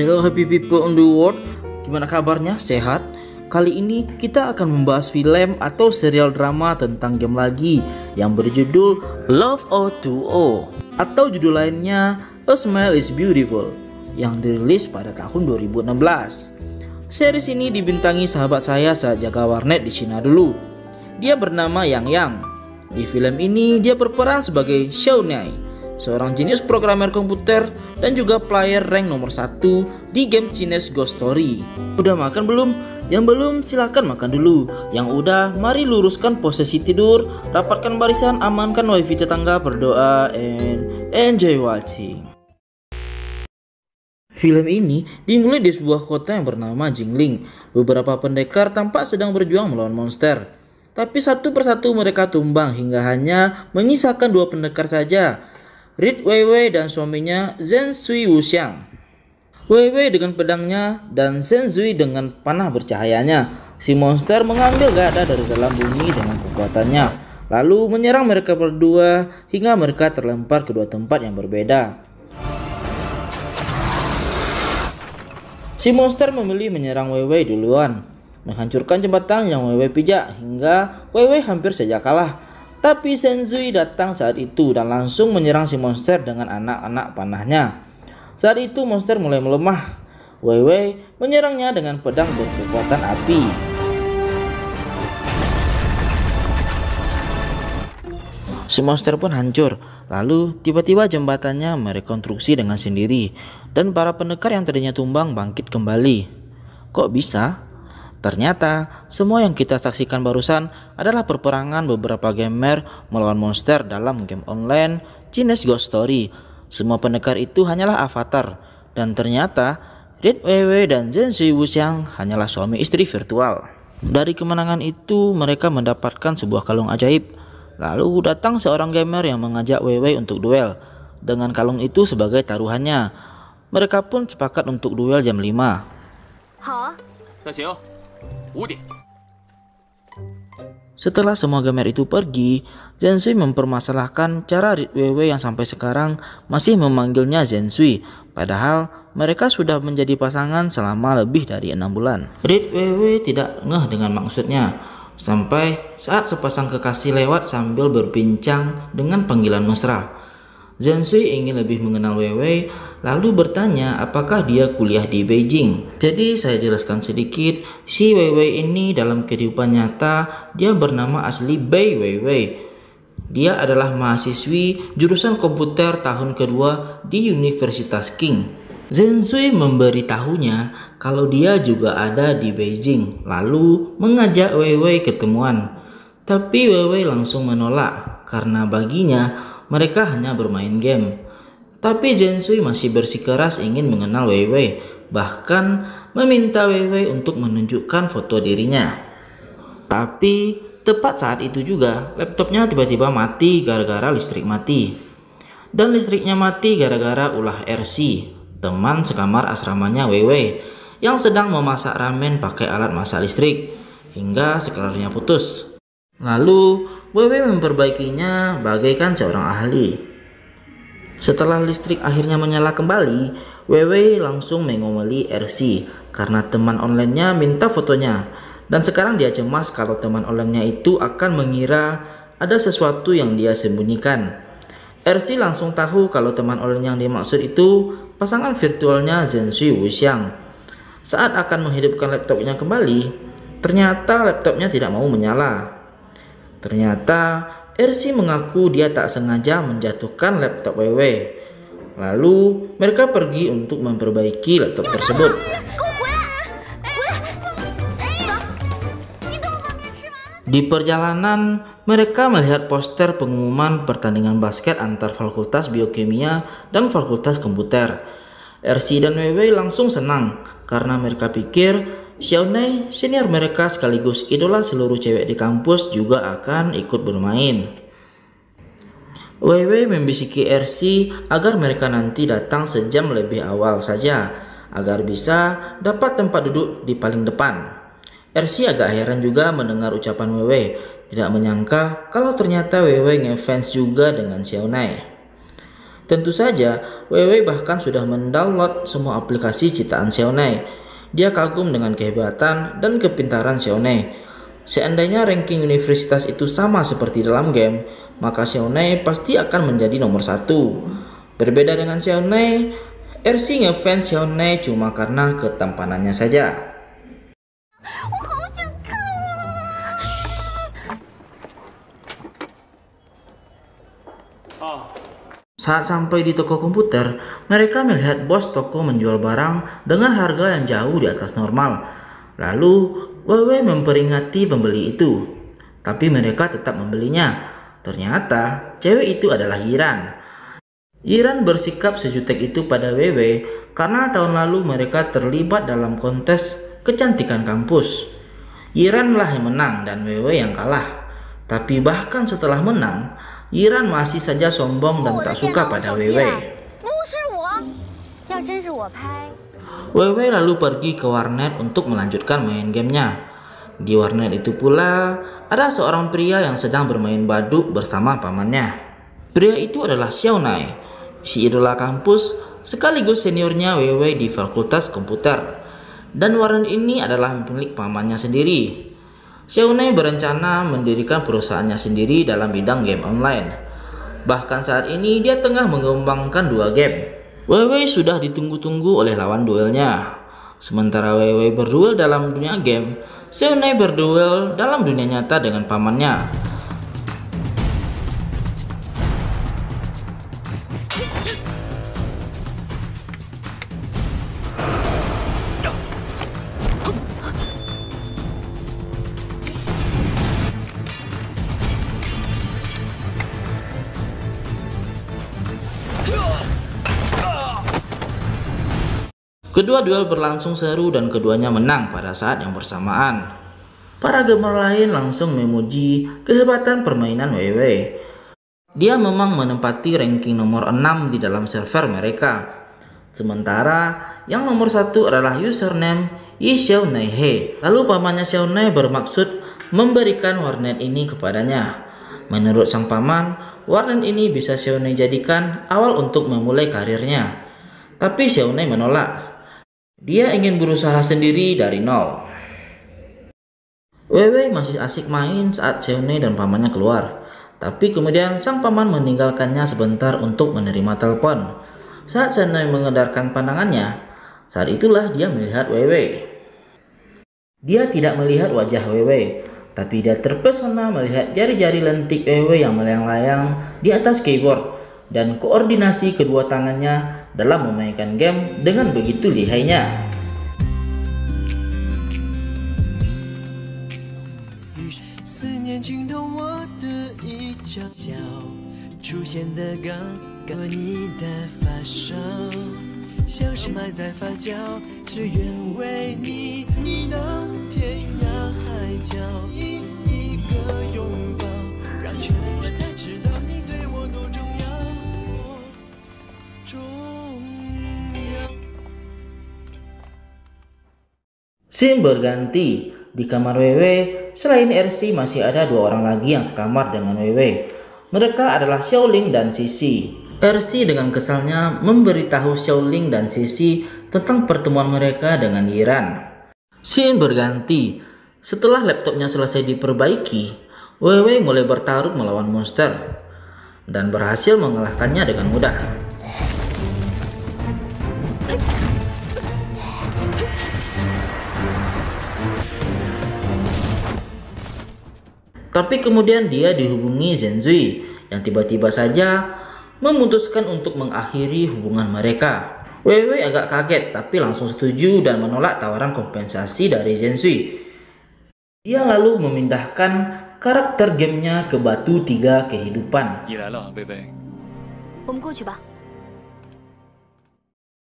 Hello happy people on the world, gimana kabarnya? Sehat? Kali ini kita akan membahas film atau serial drama tentang game lagi yang berjudul Love O2O atau judul lainnya A Smile is Beautiful yang dirilis pada tahun 2016. Series ini dibintangi sahabat saya saat jaga warnet di Cina dulu. Dia bernama Yang Yang. Di film ini dia berperan sebagai Xiaonai, seorang jenius programmer komputer dan juga player rank nomor 1 di game Chinese Ghost Story. Udah makan belum? Yang belum silahkan makan dulu. Yang udah mari luruskan posisi tidur, rapatkan barisan, amankan wifi tetangga, berdoa, and enjoy watching. Film ini dimulai di sebuah kota yang bernama Jingling. Beberapa pendekar tampak sedang berjuang melawan monster. Tapi satu persatu mereka tumbang hingga hanya menyisakan 2 pendekar saja, Rid Weiwei dan suaminya Zhen Sui Wuxiang. Weiwei dengan pedangnya dan Zhen Sui dengan panah bercahayanya. Si monster mengambil gada dari dalam bumi dengan kekuatannya, lalu menyerang mereka berdua hingga mereka terlempar ke 2 tempat yang berbeda. Si monster memilih menyerang Weiwei duluan, menghancurkan jembatan yang Weiwei pijak hingga Weiwei hampir saja kalah. Tapi Zhen Sui datang saat itu dan langsung menyerang si monster dengan anak-anak panahnya. Saat itu monster mulai melemah. Weiwei menyerangnya dengan pedang berkekuatan api. Si monster pun hancur. Lalu tiba-tiba jembatannya merekonstruksi dengan sendiri dan para pendekar yang tadinya tumbang bangkit kembali. Kok bisa? Ternyata semua yang kita saksikan barusan adalah perperangan beberapa gamer melawan monster dalam game online Chinese Ghost Story. Semua pendekar itu hanyalah avatar, dan ternyata Rid Weiwei dan Zhen Sui Wuxiang hanyalah suami istri virtual. Dari kemenangan itu mereka mendapatkan sebuah kalung ajaib. Lalu datang seorang gamer yang mengajak Weiwei untuk duel dengan kalung itu sebagai taruhannya. Mereka pun sepakat untuk duel jam 5. Setelah semua gamer itu pergi, Zhen Sui mempermasalahkan cara Rid Weiwei yang sampai sekarang masih memanggilnya Zhen Sui, padahal mereka sudah menjadi pasangan selama lebih dari 6 bulan. Rid Weiwei tidak ngeh dengan maksudnya, sampai saat sepasang kekasih lewat sambil berbincang dengan panggilan mesra. Zhen Sui ingin lebih mengenal Weiwei, lalu bertanya apakah dia kuliah di Beijing. Jadi saya jelaskan sedikit, si Weiwei ini dalam kehidupan nyata dia bernama asli Bai Weiwei. Dia adalah mahasiswi jurusan komputer tahun kedua di Universitas Qing. Zhen Sui memberitahunya kalau dia juga ada di Beijing, lalu mengajak Weiwei ketemuan. Tapi Weiwei langsung menolak karena baginya mereka hanya bermain game. Tapi Zhen Sui masih bersikeras ingin mengenal Weiwei, bahkan meminta Weiwei untuk menunjukkan foto dirinya. Tapi tepat saat itu juga laptopnya tiba-tiba mati gara-gara listrik mati. Dan listriknya mati gara-gara ulah RC, teman sekamar asramanya Weiwei, yang sedang memasak ramen pakai alat masak listrik hingga sekelarnya putus. Lalu Weiwei memperbaikinya bagaikan seorang ahli. Setelah listrik akhirnya menyala kembali, Weiwei langsung mengomeli RC karena teman onlinenya minta fotonya. Dan sekarang dia cemas kalau teman onlinenya itu akan mengira ada sesuatu yang dia sembunyikan. RC langsung tahu kalau teman online yang dimaksud itu pasangan virtualnya Zhen Sui Wuxiang. Saat akan menghidupkan laptopnya kembali, ternyata laptopnya tidak mau menyala. Ternyata RC mengaku dia tak sengaja menjatuhkan laptop Weiwei. Lalu mereka pergi untuk memperbaiki laptop tersebut. Di perjalanan mereka melihat poster pengumuman pertandingan basket antar Fakultas Biokimia dan Fakultas Komputer. RC dan Weiwei langsung senang karena mereka pikir Xiaonai, senior mereka sekaligus idola seluruh cewek di kampus, juga akan ikut bermain. Weiwei membisiki RC agar mereka nanti datang sejam lebih awal saja, agar bisa dapat tempat duduk di paling depan. RC agak heran juga mendengar ucapan Weiwei, tidak menyangka kalau ternyata Weiwei ngefans juga dengan Xiaonai. Tentu saja, Weiwei bahkan sudah mendownload semua aplikasi ciptaan Xiaonai. Dia kagum dengan kehebatan dan kepintaran Xiaonai. Seandainya ranking universitas itu sama seperti dalam game, maka Xiaonai pasti akan menjadi nomor 1. Berbeda dengan Xiaonai, RC ngefans Xiaonai cuma karena ketampanannya saja. Saat sampai di toko komputer, mereka melihat bos toko menjual barang dengan harga yang jauh di atas normal. Lalu, Weiwei memperingati pembeli itu. Tapi mereka tetap membelinya. Ternyata, cewek itu adalah Yiran. Yiran bersikap sejutek itu pada Weiwei karena tahun lalu mereka terlibat dalam kontes kecantikan kampus. Yiran lah yang menang dan Weiwei yang kalah. Tapi bahkan setelah menang, Yiran masih saja sombong dan tak suka pada Weiwei. Weiwei lalu pergi ke warnet untuk melanjutkan main gamenya. Di warnet itu pula, ada seorang pria yang sedang bermain baduk bersama pamannya. Pria itu adalah Xiaonai, si idola kampus sekaligus seniornya Weiwei di Fakultas Komputer. Dan warnet ini adalah milik pamannya sendiri. Xiaonai berencana mendirikan perusahaannya sendiri dalam bidang game online. Bahkan saat ini dia tengah mengembangkan 2 game. Weiwei sudah ditunggu-tunggu oleh lawan duelnya. Sementara Weiwei berduel dalam dunia game, Xiaonai berduel dalam dunia nyata dengan pamannya. Kedua duel berlangsung seru dan keduanya menang pada saat yang bersamaan. Para gamer lain langsung memuji kehebatan permainan Weiwei. Dia memang menempati ranking nomor 6 di dalam server mereka. Sementara yang nomor 1 adalah username Yi Xiaonai He. Lalu pamannya Xiaonai bermaksud memberikan warnet ini kepadanya. Menurut sang paman, warnet ini bisa Xiaonai jadikan awal untuk memulai karirnya. Tapi Xiaonai menolak. Dia ingin berusaha sendiri dari nol. Weiwei masih asik main saat Xiaonai dan pamannya keluar. Tapi kemudian sang paman meninggalkannya sebentar untuk menerima telepon. Saat Xiaonai mengedarkan pandangannya, saat itulah dia melihat Weiwei. Dia tidak melihat wajah Weiwei, tapi dia terpesona melihat jari-jari lentik Weiwei yang melayang-layang di atas keyboard dan koordinasi kedua tangannya dalam memainkan game dengan begitu lihainya. Scene berganti. Di kamar Weiwei, selain RC masih ada 2 orang lagi yang sekamar dengan Weiwei. Mereka adalah Xiaoling dan Sisi. RC dengan kesalnya memberitahu Xiaoling dan Sisi tentang pertemuan mereka dengan Yiran. Scene berganti. Setelah laptopnya selesai diperbaiki, Weiwei mulai bertarung melawan monster dan berhasil mengalahkannya dengan mudah. Tapi kemudian dia dihubungi Zenzui yang tiba-tiba saja memutuskan untuk mengakhiri hubungan mereka. Weiwei agak kaget tapi langsung setuju dan menolak tawaran kompensasi dari Zenzui. Dia lalu memindahkan karakter gamenya ke batu 3 kehidupan.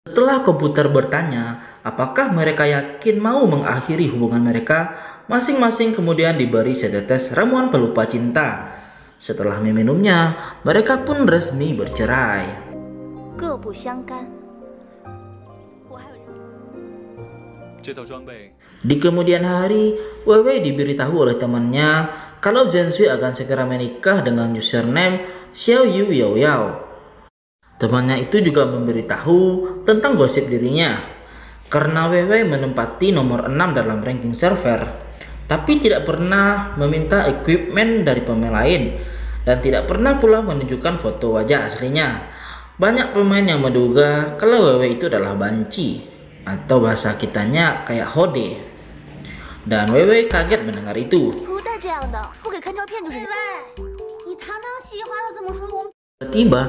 Setelah komputer bertanya apakah mereka yakin mau mengakhiri hubungan mereka, masing-masing kemudian diberi setetes ramuan pelupa cinta. Setelah meminumnya, mereka pun resmi bercerai. Di kemudian hari, Weiwei diberitahu oleh temannya kalau Zensui akan segera menikah dengan username Xiao Yu Yao Yao. Temannya itu juga memberitahu tentang gosip dirinya. Karena Wewe menempati nomor 6 dalam ranking server, tapi tidak pernah meminta equipment dari pemain lain dan tidak pernah pula menunjukkan foto wajah aslinya. Banyak pemain yang menduga kalau Wewe itu adalah banci atau bahasa kitanya kayak hode. Dan Wewe kaget mendengar itu. Tiba-tiba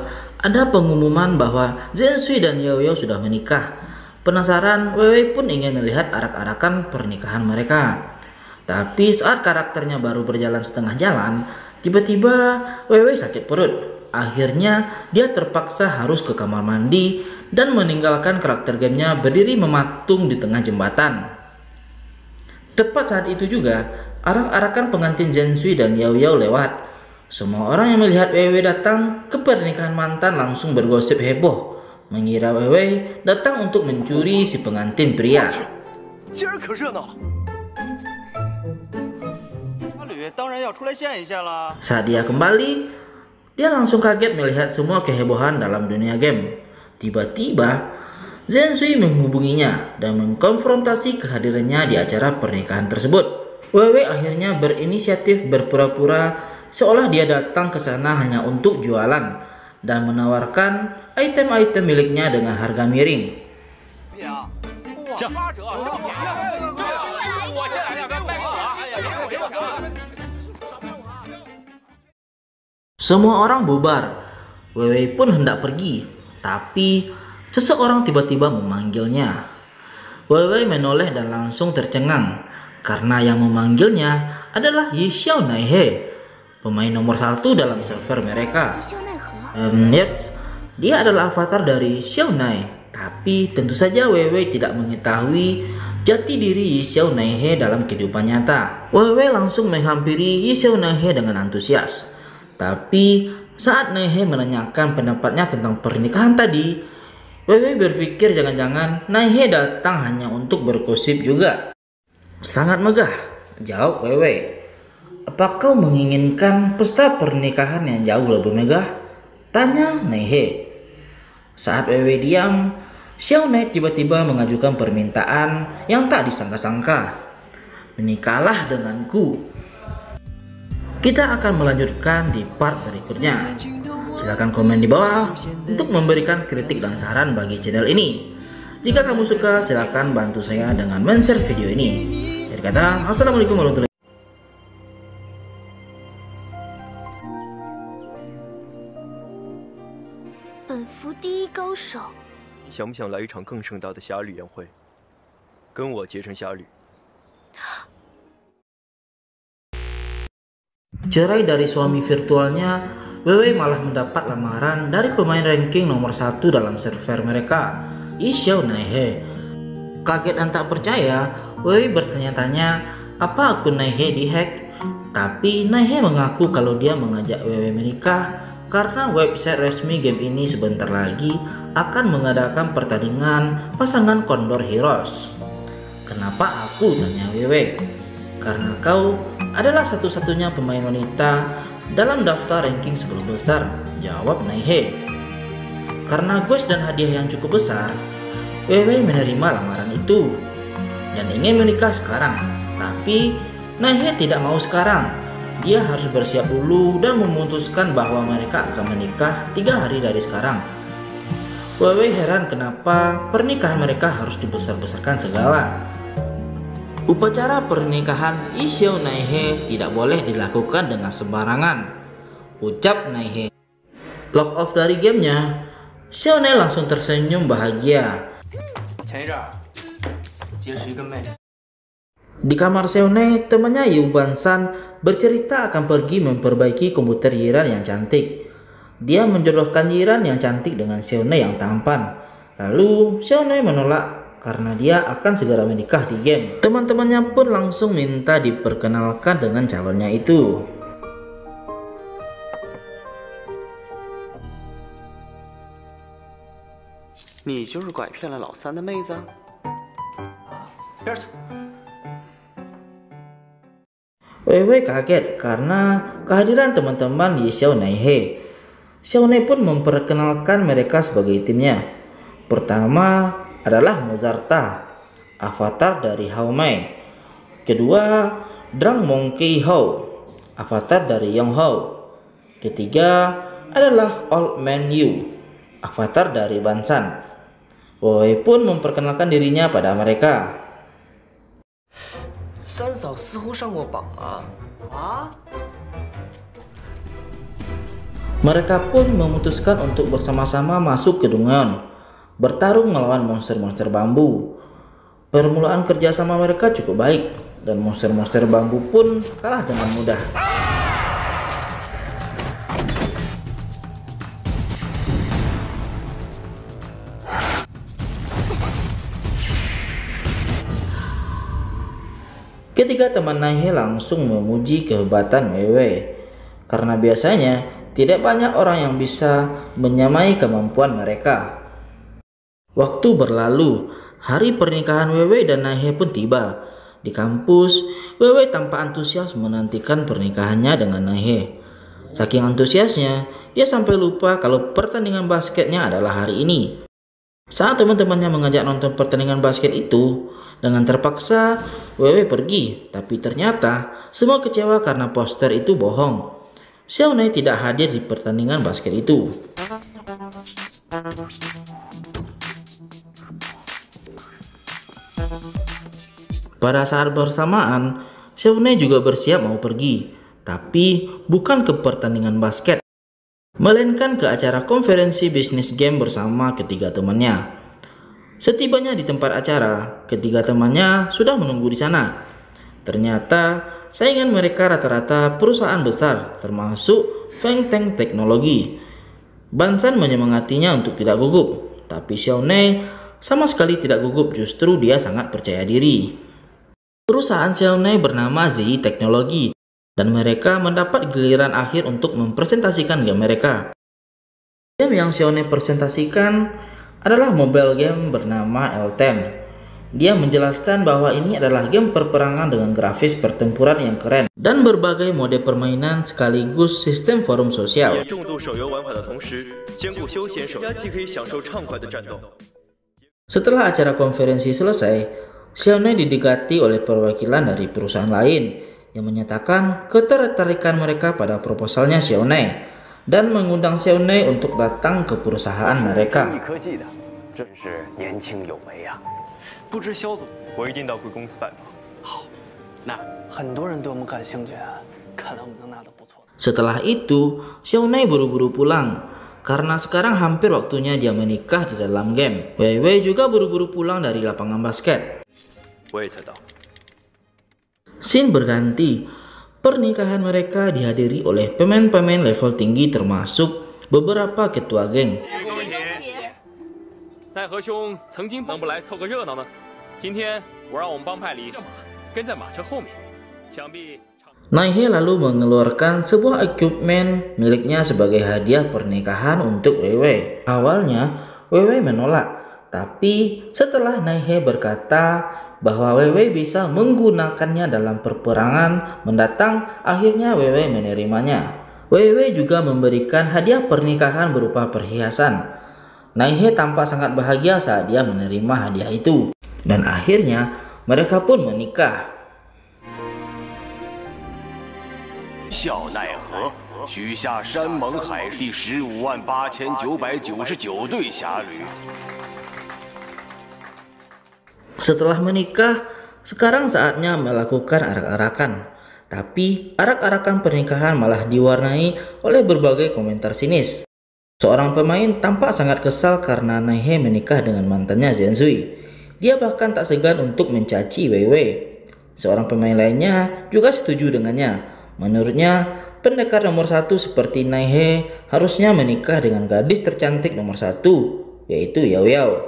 ada pengumuman bahwa Zensui dan Yao Yao sudah menikah. Penasaran, Wewe pun ingin melihat arak-arakan pernikahan mereka. Tapi saat karakternya baru berjalan setengah jalan, tiba-tiba Wewe sakit perut. Akhirnya dia terpaksa harus ke kamar mandi dan meninggalkan karakter gamenya berdiri mematung di tengah jembatan. Tepat saat itu juga, arak-arakan pengantin Zensui dan Yao Yao lewat. Semua orang yang melihat Wewe datang ke pernikahan mantan langsung bergosip heboh, mengira Wewe datang untuk mencuri si pengantin pria. Saat dia kembali, dia langsung kaget melihat semua kehebohan dalam dunia game. Tiba-tiba, Zensui menghubunginya dan mengkonfrontasi kehadirannya di acara pernikahan tersebut. Wewe akhirnya berinisiatif berpura-pura seolah dia datang ke sana hanya untuk jualan dan menawarkan item-item miliknya dengan harga miring. Semua orang bubar. Wewe pun hendak pergi, tapi seseorang tiba-tiba memanggilnya. Wewe menoleh dan langsung tercengang karena yang memanggilnya adalah Yixiao Naihe, pemain nomor 1 dalam server mereka. Dan yeps, dia adalah avatar dari Xiao Nai. Tapi tentu saja Wewe tidak mengetahui jati diri Yixiao Naihe dalam kehidupan nyata. Wewe langsung menghampiri Yixiao Naihe dengan antusias. Tapi saat Naihe menanyakan pendapatnya tentang pernikahan tadi, Wewe berpikir jangan-jangan Naihe datang hanya untuk bergosip juga. Sangat megah, jawab Wewe. Apa kau menginginkan pesta pernikahan yang jauh lebih megah? Tanya Naihe. Saat Wewe diam, Xiao Nai tiba-tiba mengajukan permintaan yang tak disangka-sangka. Menikahlah denganku. Kita akan melanjutkan di part berikutnya. Silahkan komen di bawah untuk memberikan kritik dan saran bagi channel ini. Jika kamu suka, silahkan bantu saya dengan men-share video ini. Akhir kata, assalamualaikum warahmatullahi wabarakatuh. 本服第一高手，你想不想来一场更盛大的侠侣宴会？跟我结成侠侣。 Cerai dari suami virtualnya, Wewe malah mendapat lamaran dari pemain ranking nomor 1 dalam server mereka, Yixiao Naihe. Kaget dan tak percaya, Wewe bertanya-tanya apa akun Naihe dihack. Tapi Naihe mengaku kalau dia mengajak Wewe menikah karena website resmi game ini sebentar lagi akan mengadakan pertandingan pasangan Condor Heroes. Kenapa aku, tanya Wewe? Karena kau adalah satu-satunya pemain wanita dalam daftar ranking 10 besar, jawab Naihe. Karena quest dan hadiah yang cukup besar, Wewe menerima lamaran itu dan ingin menikah sekarang. Tapi Naihe tidak mau sekarang. Dia harus bersiap dulu dan memutuskan bahwa mereka akan menikah 3 hari dari sekarang. Wewe heran kenapa pernikahan mereka harus dibesar-besarkan segala. Upacara pernikahan Yixiao Naihe tidak boleh dilakukan dengan sembarangan, ucap Naihe. Log off dari gamenya, Xiao Nai langsung tersenyum bahagia. Di kamar Xiao Nai, temannya Yu Bansan bercerita akan pergi memperbaiki komputer Yiran yang cantik. Dia menjodohkan Yiran yang cantik dengan Xiao Nai yang tampan. Lalu Xiao Nai menolak karena dia akan segera menikah di game. Teman-temannya pun langsung minta diperkenalkan dengan calonnya itu. Ni 就是拐骗了老三的妹子？边去！ Wewe kaget karena kehadiran teman-teman Yixiao Naihe. Xiaonei pun memperkenalkan mereka sebagai timnya. Pertama adalah Mozarta, avatar dari Hao Mei. Kedua, Drang Monkey Hao, avatar dari Yong Hao. Ketiga adalah Old Man Yu, avatar dari Bansan. Wei pun memperkenalkan dirinya pada mereka. 三嫂似乎上过榜啊！啊？ Mereka pun memutuskan untuk bersama-sama masuk ke Dungeon, bertarung melawan monster-monster bambu. Permulaan kerjasama mereka cukup baik, dan monster-monster bambu pun kalah dengan mudah. Ketiga teman Naihe langsung memuji kehebatan Weiwei, karena biasanya tidak banyak orang yang bisa menyamai kemampuan mereka. Waktu berlalu, hari pernikahan Weiwei dan Naihe pun tiba. Di kampus, Weiwei tampak antusias menantikan pernikahannya dengan Naihe. Saking antusiasnya, dia sampai lupa kalau pertandingan basketnya adalah hari ini. Saat teman-temannya mengajak nonton pertandingan basket itu, dengan terpaksa Weiwei pergi, tapi ternyata semua kecewa karena poster itu bohong. Xiaonei tidak hadir di pertandingan basket itu. Pada saat bersamaan, Xiaonei juga bersiap mau pergi, tapi bukan ke pertandingan basket, melainkan ke acara konferensi bisnis game bersama ketiga temannya. Setibanya di tempat acara, ketiga temannya sudah menunggu di sana. Ternyata saingan mereka rata-rata perusahaan besar, termasuk Feng Teng Teknologi. Bansan menyemangatinya untuk tidak gugup, tapi Xiaonei sama sekali tidak gugup, justru dia sangat percaya diri. Perusahaan Xiaonei bernama ZI Teknologi, dan mereka mendapat giliran akhir untuk mempresentasikan game mereka. Game yang Xiaonei presentasikan adalah mobile game bernama L10. Dia menjelaskan bahwa ini adalah game perperangan dengan grafis pertempuran yang keren dan berbagai mode permainan sekaligus sistem forum sosial. Setelah acara konferensi selesai, Xiaonei didekati oleh perwakilan dari perusahaan lain yang menyatakan ketertarikan mereka pada proposalnya Xiaonei dan mengundang Xiaonei untuk datang ke perusahaan mereka. Setelah itu, Xiaonei buru-buru pulang karena sekarang hampir waktunya dia menikah di dalam game. Weiwei juga buru-buru pulang dari lapangan basket. Scene berganti. Pernikahan mereka dihadiri oleh pemain-pemain level tinggi termasuk beberapa ketua geng. Naihe lalu mengeluarkan sebuah equipment miliknya sebagai hadiah pernikahan untuk Weiwei. Awalnya Weiwei menolak, tapi setelah Naihe berkata bahwa Weiwei bisa menggunakannya dalam perperangan mendatang, akhirnya Weiwei menerimanya. Weiwei juga memberikan hadiah pernikahan berupa perhiasan. Naihe tampak sangat bahagia saat dia menerima hadiah itu, dan akhirnya mereka pun menikah. 笑奈何，许下山盟海誓，第158999对侠侣。 Setelah menikah, sekarang saatnya melakukan arak-arakan. Tapi arak-arakan pernikahan malah diwarnai oleh berbagai komentar sinis. Seorang pemain tampak sangat kesal karena Naihe menikah dengan mantannya Zensui. Dia bahkan tak segan untuk mencaci Weiwei. Seorang pemain lainnya juga setuju dengannya. Menurutnya, pendekar nomor 1 seperti Naihe harusnya menikah dengan gadis tercantik nomor 1, yaitu Yao Yao.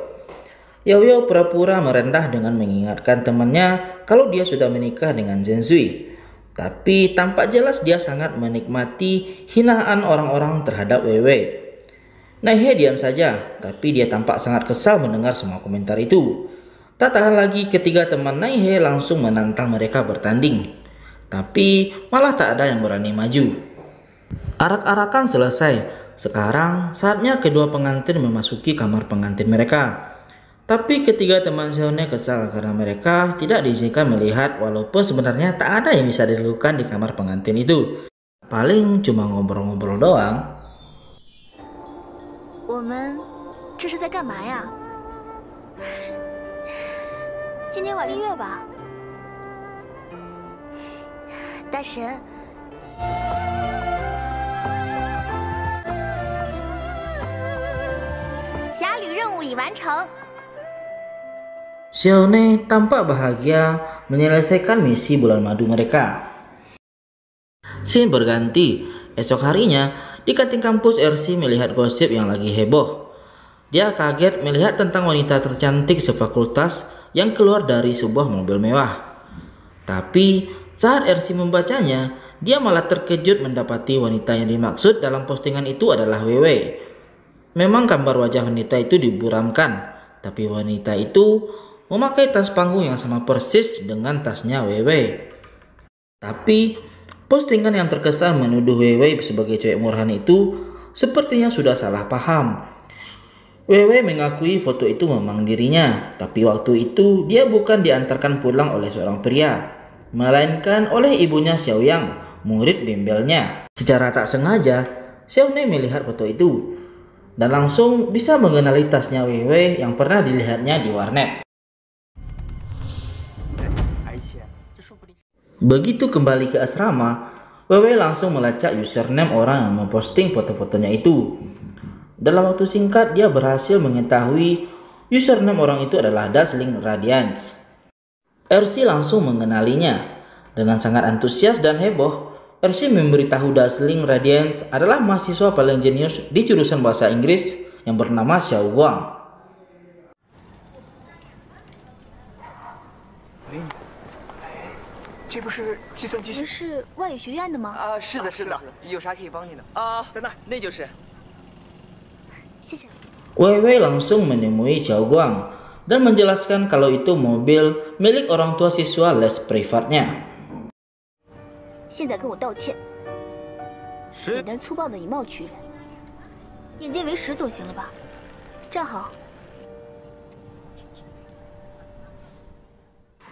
Yao Yao pura-pura merendah dengan mengingatkan temannya kalau dia sudah menikah dengan Zensui. Tapi tampak jelas dia sangat menikmati hinaan orang-orang terhadap Weiwei. Naihe diam saja, tapi dia tampak sangat kesal mendengar semua komentar itu. Tak tahan lagi, ketiga teman Naihe langsung menantang mereka bertanding. Tapi malah tak ada yang berani maju. Arak-arakan selesai. Sekarang saatnya kedua pengantin memasuki kamar pengantin mereka. Tapi ketiga teman Xiaonej kesal karena mereka tidak diizinkan melihat, walaupun sebenarnya tak ada yang bisa dilakukan di kamar pengantin itu. Paling cuma ngobrol-ngobrol doang. 我们这是在干嘛呀？今天晚音乐吧，大神。侠侣任务已完成。 Xiaonej tampak bahagia menyelesaikan misi bulan madu mereka. Scene berganti. Esok harinya, di kantin kampus RC melihat gosip yang lagi heboh. Dia kaget melihat tentang wanita tercantik sefakultas yang keluar dari sebuah mobil mewah. Tapi saat RC membacanya, dia malah terkejut mendapati wanita yang dimaksud dalam postingan itu adalah Weiwei. Memang gambar wajah wanita itu diburamkan, tapi wanita itu memakai tas panggung yang sama persis dengan tasnya Weiwei. Tapi postingan yang terkesan menuduh Weiwei sebagai cewek murahan itu sepertinya sudah salah paham. Weiwei mengakui foto itu memang dirinya, tapi waktu itu dia bukan diantarkan pulang oleh seorang pria, melainkan oleh ibunya Xiaoyang, murid bimbelnya. Secara tak sengaja, Xiaonej melihat foto itu dan langsung bisa mengenali tasnya Weiwei yang pernah dilihatnya di warnet. Begitu kembali ke asrama, Weiwei langsung melacak username orang yang memposting foto-fotonya itu. Dalam waktu singkat, dia berhasil mengetahui username orang itu adalah Dazzling Radiance. RC langsung mengenalinya. Dengan sangat antusias dan heboh, RC memberitahu Dazzling Radiance adalah mahasiswa paling jenius di jurusan bahasa Inggris yang bernama Xiao Guang. 这不是计算机你们是外语学院的吗？啊？是的，是的，有啥可以帮你的啊？在那儿，那就是。 谢谢。 Weiwei langsung menemui Xiao Guang dan menjelaskan kalau itu mobil milik orang tua siswa les privatnya. 现在跟我道歉。简单粗暴的以貌取人，眼见为实总行了吧？站好。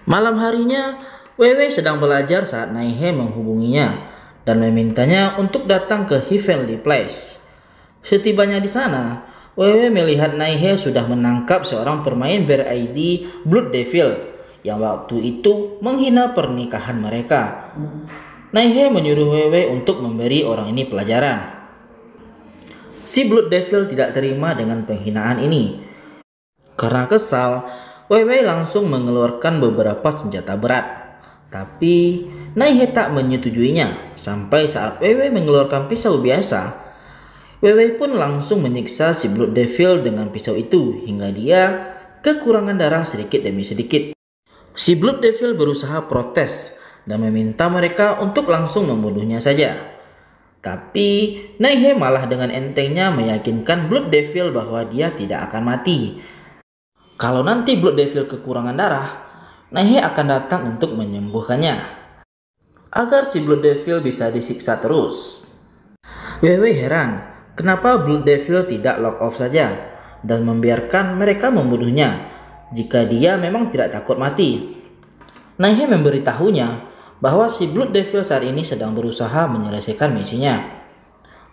Malam harinya, Weiwei sedang belajar saat Naihe menghubunginya dan memintanya untuk datang ke Heavenly Place. Setibanya di sana, Weiwei melihat Naihe sudah menangkap seorang pemain ber-ID Blood Devil yang waktu itu menghina pernikahan mereka. Naihe menyuruh Weiwei untuk memberi orang ini pelajaran. Si Blood Devil tidak terima dengan penghinaan ini. Karena kesal, Weiwei langsung mengeluarkan beberapa senjata berat. Tapi Naihe tak menyetujuinya sampai saat Weiwei mengeluarkan pisau biasa. Weiwei pun langsung menyiksa si Blood Devil dengan pisau itu hingga dia kekurangan darah sedikit demi sedikit. Si Blood Devil berusaha protes dan meminta mereka untuk langsung membunuhnya saja. Tapi Naihe malah dengan entengnya meyakinkan Blood Devil bahwa dia tidak akan mati. Kalau nanti Blood Devil kekurangan darah, Naihe akan datang untuk menyembuhkannya agar si Blood Devil bisa disiksa terus. Weiwei heran kenapa Blood Devil tidak lock off saja dan membiarkan mereka membunuhnya jika dia memang tidak takut mati. Naihe memberitahunya bahwa si Blood Devil saat ini sedang berusaha menyelesaikan misinya.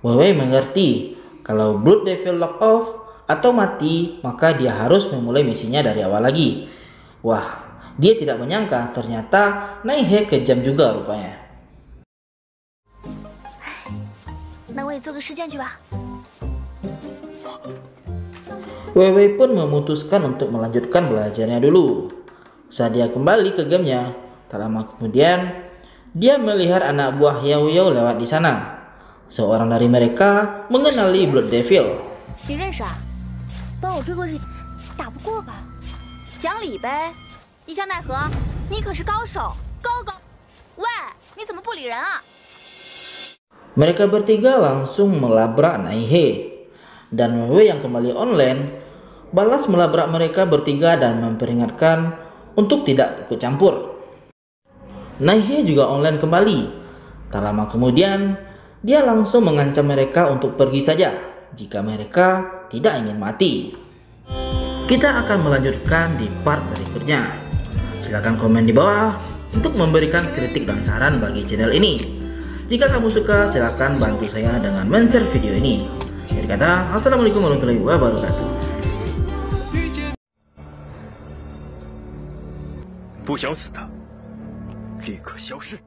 Weiwei mengerti kalau Blood Devil lock off atau mati, maka dia harus memulai misinya dari awal lagi. Wah, dia tidak menyangka ternyata Naihe kejam juga rupanya. 那我也做个试卷去吧。 Weiwei pun memutuskan untuk melanjutkan belajarnya dulu. Saat dia kembali ke gamenya, tak lama kemudian dia melihat anak buah Yao Yao lewat di sana. Seorang dari mereka mengenali Blood Devil. 你认识啊？帮我追过日，打不过吧？讲理呗。一笑奈何，你可是高手，高。喂，你怎么不理人啊？ Mereka bertiga langsung melabrak Naihe. Dan Weiwei yang kembali online balas melabrak mereka bertiga dan memperingatkan untuk tidak ikut campur. Naihe juga online kembali. Tak lama kemudian, dia langsung mengancam mereka untuk pergi saja jika mereka tidak ingin mati. Kita akan melanjutkan di part berikutnya. Silahkan komen di bawah untuk memberikan kritik dan saran bagi channel ini. Jika kamu suka, silahkan bantu saya dengan men-share video ini. Jadi kata, assalamualaikum warahmatullahi wabarakatuh. 不想死的，立刻消失。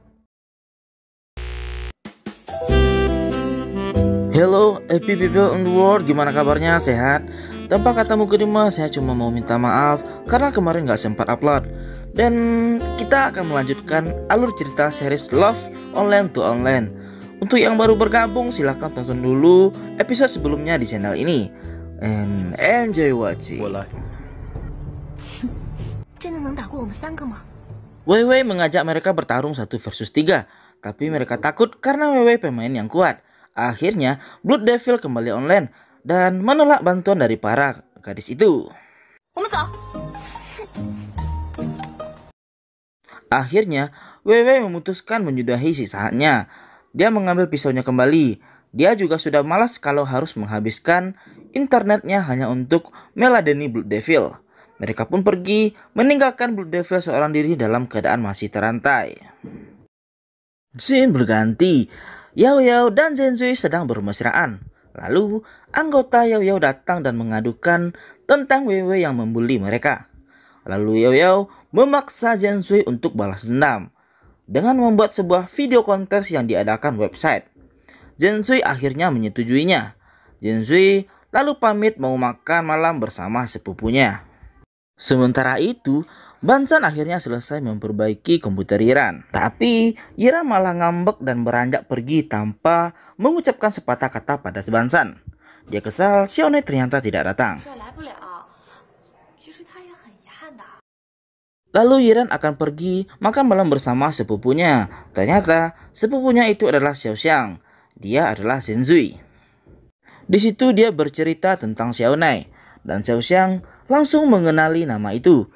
Hello happy people in the world, gimana kabarnya? Sehat? Tanpa kata mukadimah, saya cuma mau minta maaf karena kemarin gak sempat upload. Dan kita akan melanjutkan alur cerita series Love Online to Online. Untuk yang baru bergabung, silahkan tonton dulu episode sebelumnya di channel ini. And enjoy watching. 我来。 真的能打过我们3个吗？ Weiwei mengajak mereka bertarung 1 versus 3, tapi mereka takut karena Weiwei pemain yang kuat. Akhirnya Blood Devil kembali online dan menolak bantuan dari para gadis itu. 我们走。 Akhirnya Weiwei memutuskan menyudahi sisaannya. Dia mengambil pisaunya kembali. Dia juga sudah malas kalau harus menghabiskan internetnya hanya untuk meladeni Blood Devil. Mereka pun pergi, meninggalkan Blood Devil seorang diri dalam keadaan masih terantai. Scene berganti. Yao Yao dan Zensui sedang bermesraan. Lalu, anggota Yao Yao datang dan mengadukan tentang Weiwei yang membuli mereka. Lalu Yao Yao memaksa Zensui untuk balas dendam dengan membuat sebuah video kontes yang diadakan website. Zensui akhirnya menyetujuinya. Zensui lalu pamit mau makan malam bersama sepupunya. Sementara itu, Bansan akhirnya selesai memperbaiki komputer Yiran. Tapi, Yiran malah ngambek dan beranjak pergi tanpa mengucapkan sepatah kata pada Bansan. Dia kesal, Xiaonai ternyata tidak datang. Lalu Yiran akan pergi makan malam bersama sepupunya. Ternyata, sepupunya itu adalah Xiaoxiang. Dia adalah Zensui. Di situ dia bercerita tentang Xiaonai, dan Xiaoxiang langsung mengenali nama itu.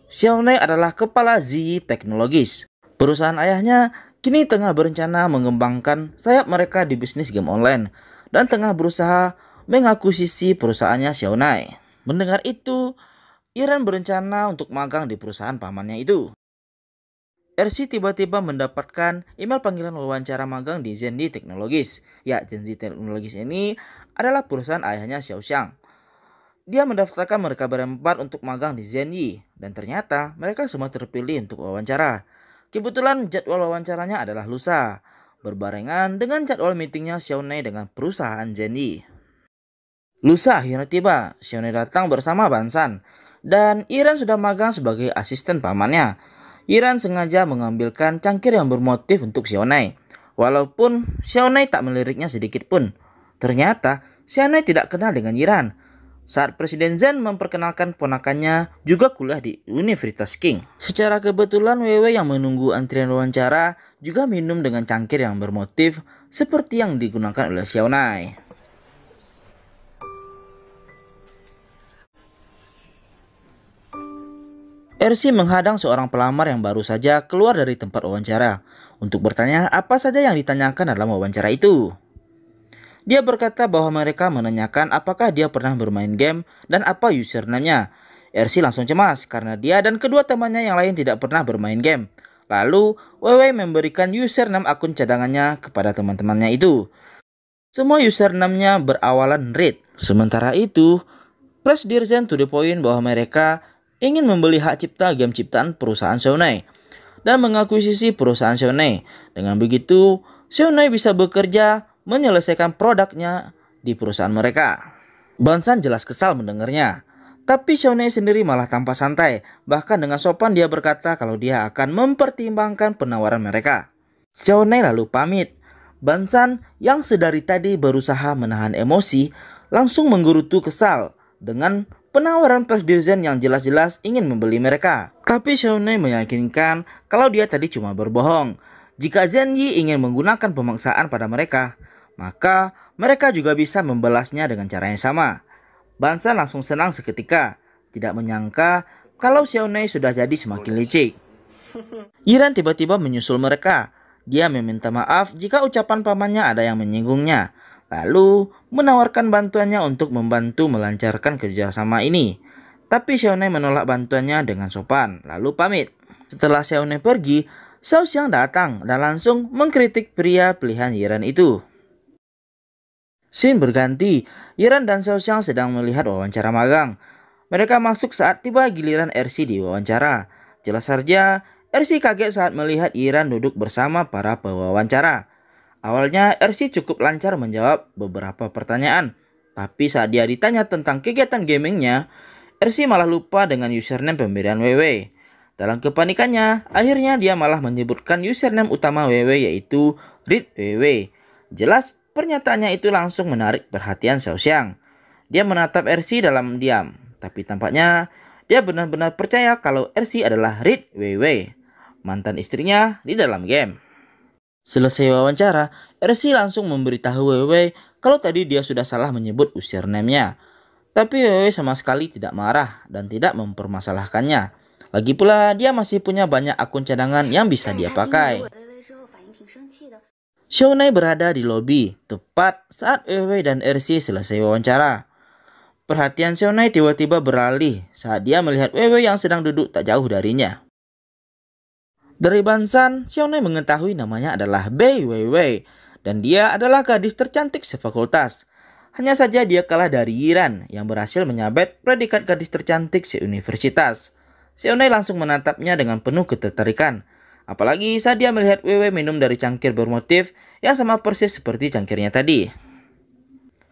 Xiaonai adalah kepala Ziyi Teknologis. Perusahaan ayahnya kini tengah berencana mengembangkan sayap mereka di bisnis game online dan tengah berusaha mengakuisisi perusahaannya Xiaonai. Mendengar itu, Yiran berencana untuk magang di perusahaan pamannya itu. RC tiba-tiba mendapatkan email panggilan wawancara magang di Zenji Teknologis. Ya, Zenji Teknologis ini adalah perusahaan ayahnya Xiaoxiang. Dia mendaftarkan mereka berempat untuk magang di Zenji, dan ternyata mereka semua terpilih untuk wawancara. Kebetulan jadwal wawancaranya adalah lusa, berbarengan dengan jadwal meetingnya Xiaonai dengan perusahaan Zenji. Lusa akhirnya tiba, Xiaonai datang bersama Bansan, dan Yiran sudah magang sebagai asisten pamannya. Yiran sengaja mengambilkan cangkir yang bermotif untuk Xiaonai, walaupun Xiaonai tak meliriknya sedikit pun. Ternyata Xiaonai tidak kenal dengan Yiran. Saat Presiden Zen memperkenalkan ponakannya juga kuliah di Universitas King. Secara kebetulan Weiwei yang menunggu antrian wawancara juga minum dengan cangkir yang bermotif seperti yang digunakan oleh Xiaonai. RC menghadang seorang pelamar yang baru saja keluar dari tempat wawancara untuk bertanya apa saja yang ditanyakan dalam wawancara itu. Dia berkata bahwa mereka menanyakan apakah dia pernah bermain game dan apa username-nya. RC langsung cemas karena dia dan kedua temannya yang lain tidak pernah bermain game. Lalu, Weiwei memberikan username akun cadangannya kepada teman-temannya itu. Semua username-nya berawalan read. Sementara itu, Press Dirzen to the point bahwa mereka ingin membeli hak cipta game ciptaan perusahaan Xiaonai dan mengakuisisi perusahaan Xiaonai. Dengan begitu, Xiaonai bisa bekerja menyelesaikan produknya di perusahaan mereka. Bansan jelas kesal mendengarnya. Tapi Xiaonai sendiri malah tampak santai. Bahkan dengan sopan dia berkata kalau dia akan mempertimbangkan penawaran mereka. Xiaonai lalu pamit. Bansan yang sedari tadi berusaha menahan emosi langsung menggerutu kesal dengan penawaran Press Dirzen yang jelas-jelas ingin membeli mereka. Tapi Xiaonai meyakinkan kalau dia tadi cuma berbohong. Jika Zenji ingin menggunakan pemaksaan pada mereka, maka mereka juga bisa membalasnya dengan cara yang sama. Bansan langsung senang seketika, tidak menyangka kalau Xiaonai sudah jadi semakin licik. Yiran tiba-tiba menyusul mereka. dia meminta maaf jika ucapan pamannya ada yang menyinggungnya, lalu menawarkan bantuannya untuk membantu melancarkan kerjasama ini. Tapi Xiaonej menolak bantuannya dengan sopan, lalu pamit. Setelah Xiaonej pergi, Xiao Xiang datang dan langsung mengkritik pria pilihan Yiran itu. Scene berganti, Yiran dan Xiao Xiang sedang melihat wawancara magang. Mereka masuk saat tiba giliran Ersi diwawancara. Jelas saja, Ersi kaget saat melihat Yiran duduk bersama para pewawancara. Awalnya Ersi cukup lancar menjawab beberapa pertanyaan, tapi saat dia ditanya tentang kegiatan gamingnya, Ersi malah lupa dengan username pemberian WW. Dalam kepanikannya, akhirnya dia malah menyebutkan username utama WW yaitu Read WW. Jelas pernyataannya itu langsung menarik perhatian Xiao Xiang. Dia menatap Ersi dalam diam, tapi tampaknya dia benar-benar percaya kalau Ersi adalah Read WW, mantan istrinya di dalam game. Selesai wawancara, Ersi langsung memberitahu WW kalau tadi dia sudah salah menyebut username-nya. Tapi WW sama sekali tidak marah dan tidak mempermasalahkannya. Lagi pula dia masih punya banyak akun cadangan yang bisa dia pakai. Xiaonej berada di lobi tepat saat WW dan Ersi selesai wawancara. Perhatian Xiaonej tiba-tiba beralih saat dia melihat WW yang sedang duduk tak jauh darinya. Dari Bansan, Xiaonej mengetahui namanya adalah Bei Weiwei dan dia adalah gadis tercantik sefakultas. Hanya saja dia kalah dari Yiran yang berhasil menyabet predikat gadis tercantik se-universitas. Xiaonej langsung menatapnya dengan penuh ketertarikan. Apalagi saat dia melihat WW minum dari cangkir bermotif yang sama persis seperti cangkirnya tadi.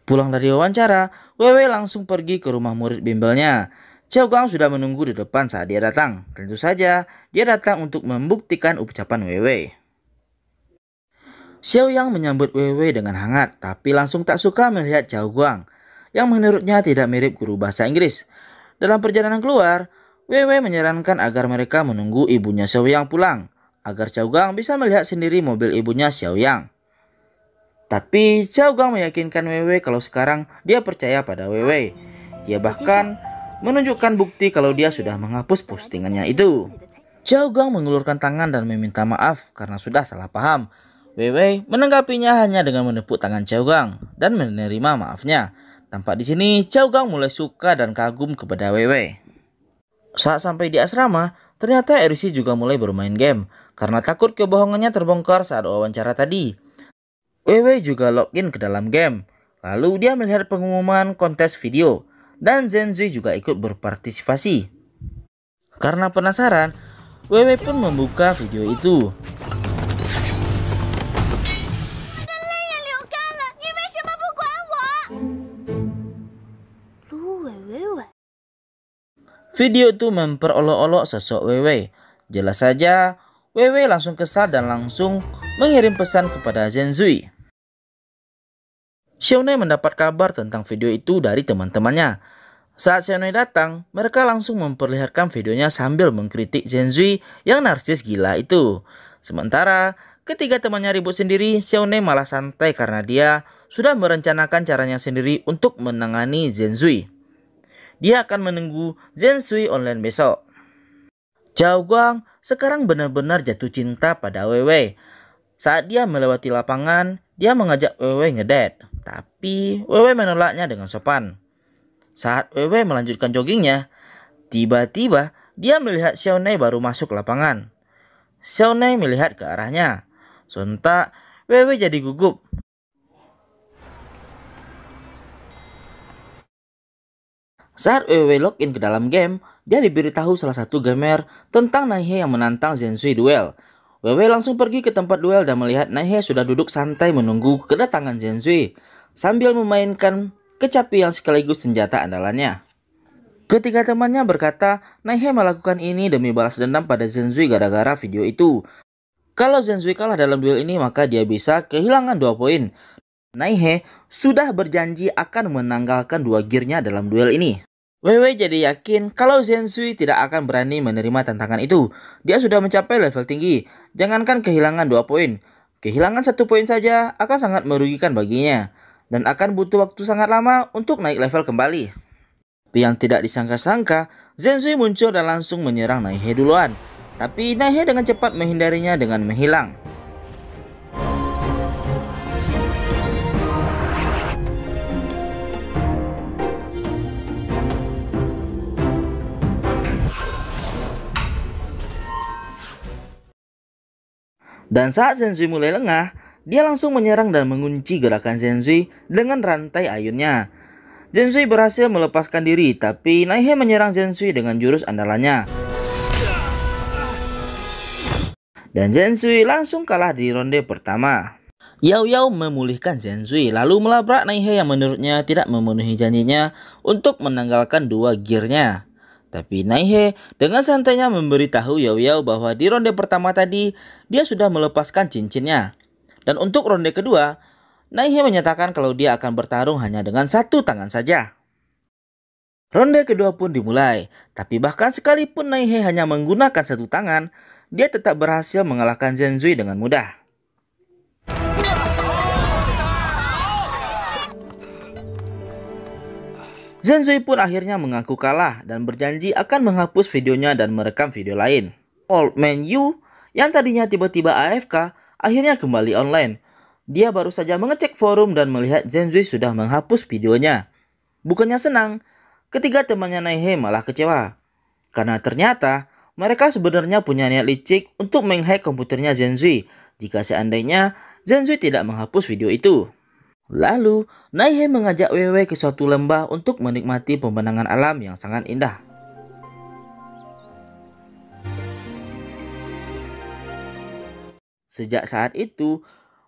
Pulang dari wawancara, WW langsung pergi ke rumah murid bimbelnya. Xiao Gang sudah menunggu di depan saat dia datang. Tentu saja, dia datang untuk membuktikan ucapan WW. Xiao Yang menyambut WW dengan hangat, tapi langsung tak suka melihat Xiao Gang, yang menurutnya tidak mirip guru bahasa Inggris. Dalam perjalanan keluar, WW menyarankan agar mereka menunggu ibunya Xiao Yang pulang, agar Xiao Gang bisa melihat sendiri mobil ibunya Xiao Yang. Tapi Xiao Gang meyakinkan WW kalau sekarang dia percaya pada WW. Dia bahkan menunjukkan bukti kalau dia sudah menghapus postingannya itu. Xiao Gang mengulurkan tangan dan meminta maaf karena sudah salah paham. WW menanggapinya hanya dengan menepuk tangan Xiao Gang dan menerima maafnya. Tampak di sini Xiao Gang mulai suka dan kagum kepada WW. Saat sampai di asrama, ternyata Ersi juga mulai bermain game karena takut kebohongannya terbongkar saat wawancara tadi. WW juga login ke dalam game. Lalu dia melihat pengumuman kontes video dan Zenzui juga ikut berpartisipasi. Karena penasaran, WW pun membuka video itu. Video itu memperolok-olok sosok WW. Jelas saja, WW langsung kesal dan langsung mengirim pesan kepada Zenzui. Xiaonej mendapat kabar tentang video itu dari teman-temannya. Saat Xiaonej datang, mereka langsung memperlihatkan videonya sambil mengkritik Zenzui yang narsis gila itu. Sementara ketiga temannya ribut sendiri, Xiaonej malah santai karena dia sudah merencanakan caranya sendiri untuk menangani Zenzui. Dia akan menunggu Zenzui online besok. Xiao Gang sekarang benar-benar jatuh cinta pada WW. Saat dia melewati lapangan, dia mengajak WW ngedate. Tapi WW menolaknya dengan sopan. Saat WW melanjutkan joggingnya, tiba-tiba dia melihat Xiaonej baru masuk lapangan. Xiaonej melihat ke arahnya. Sontak WW jadi gugup. Saat WW login ke dalam game, dia diberitahu salah satu gamer tentang Naihe yang menantang Zenzui duel. WW langsung pergi ke tempat duel dan melihat Naihe sudah duduk santai menunggu kedatangan Zenzui sambil memainkan kecapi yang sekaligus senjata andalannya. Ketiga temannya berkata Naihe melakukan ini demi balas dendam pada Zenzui gara-gara video itu. Kalau Zenzui kalah dalam duel ini maka dia bisa kehilangan 2 poin. Naihe sudah berjanji akan menanggalkan 2 gearnya dalam duel ini. WW jadi yakin kalau Zenzui tidak akan berani menerima tantangan itu. Dia sudah mencapai level tinggi. Jangankan kehilangan 2 poin, kehilangan 1 poin saja akan sangat merugikan baginya. Dan akan butuh waktu sangat lama untuk naik level kembali. Tapi yang tidak disangka-sangka, Zenzui muncul dan langsung menyerang Naihe duluan. Tapi Naihe dengan cepat menghindarinya dengan menghilang. Dan saat Zensui mulai lengah, dia langsung menyerang dan mengunci gerakan Zensui dengan rantai ayunnya. Zensui berhasil melepaskan diri, tapi Naihe menyerang Zensui dengan jurus andalannya. Dan Zensui langsung kalah di ronde pertama. Yao Yao memulihkan Zensui lalu melabrak Naihe yang menurutnya tidak memenuhi janjinya untuk menanggalkan dua gearnya. Tapi Naihe dengan santainya memberitahu Yao Yao bahwa di ronde pertama tadi dia sudah melepaskan cincinnya. Dan untuk ronde kedua, Naihe menyatakan kalau dia akan bertarung hanya dengan satu tangan saja. Ronde kedua pun dimulai, tapi bahkan sekalipun Naihe hanya menggunakan satu tangan, dia tetap berhasil mengalahkan Zensui dengan mudah. Zensui pun akhirnya mengaku kalah dan berjanji akan menghapus videonya dan merekam video lain. Old Man Yu yang tadinya tiba-tiba AFK akhirnya kembali online. Dia baru saja mengecek forum dan melihat Zensui sudah menghapus videonya. Bukannya senang, ketiga temannya Naihe malah kecewa. Karena ternyata mereka sebenarnya punya niat licik untuk menghack komputernya Zensui jika seandainya Zensui tidak menghapus video itu. Lalu, Naihe mengajak Weiwei ke suatu lembah untuk menikmati pemandangan alam yang sangat indah. Sejak saat itu,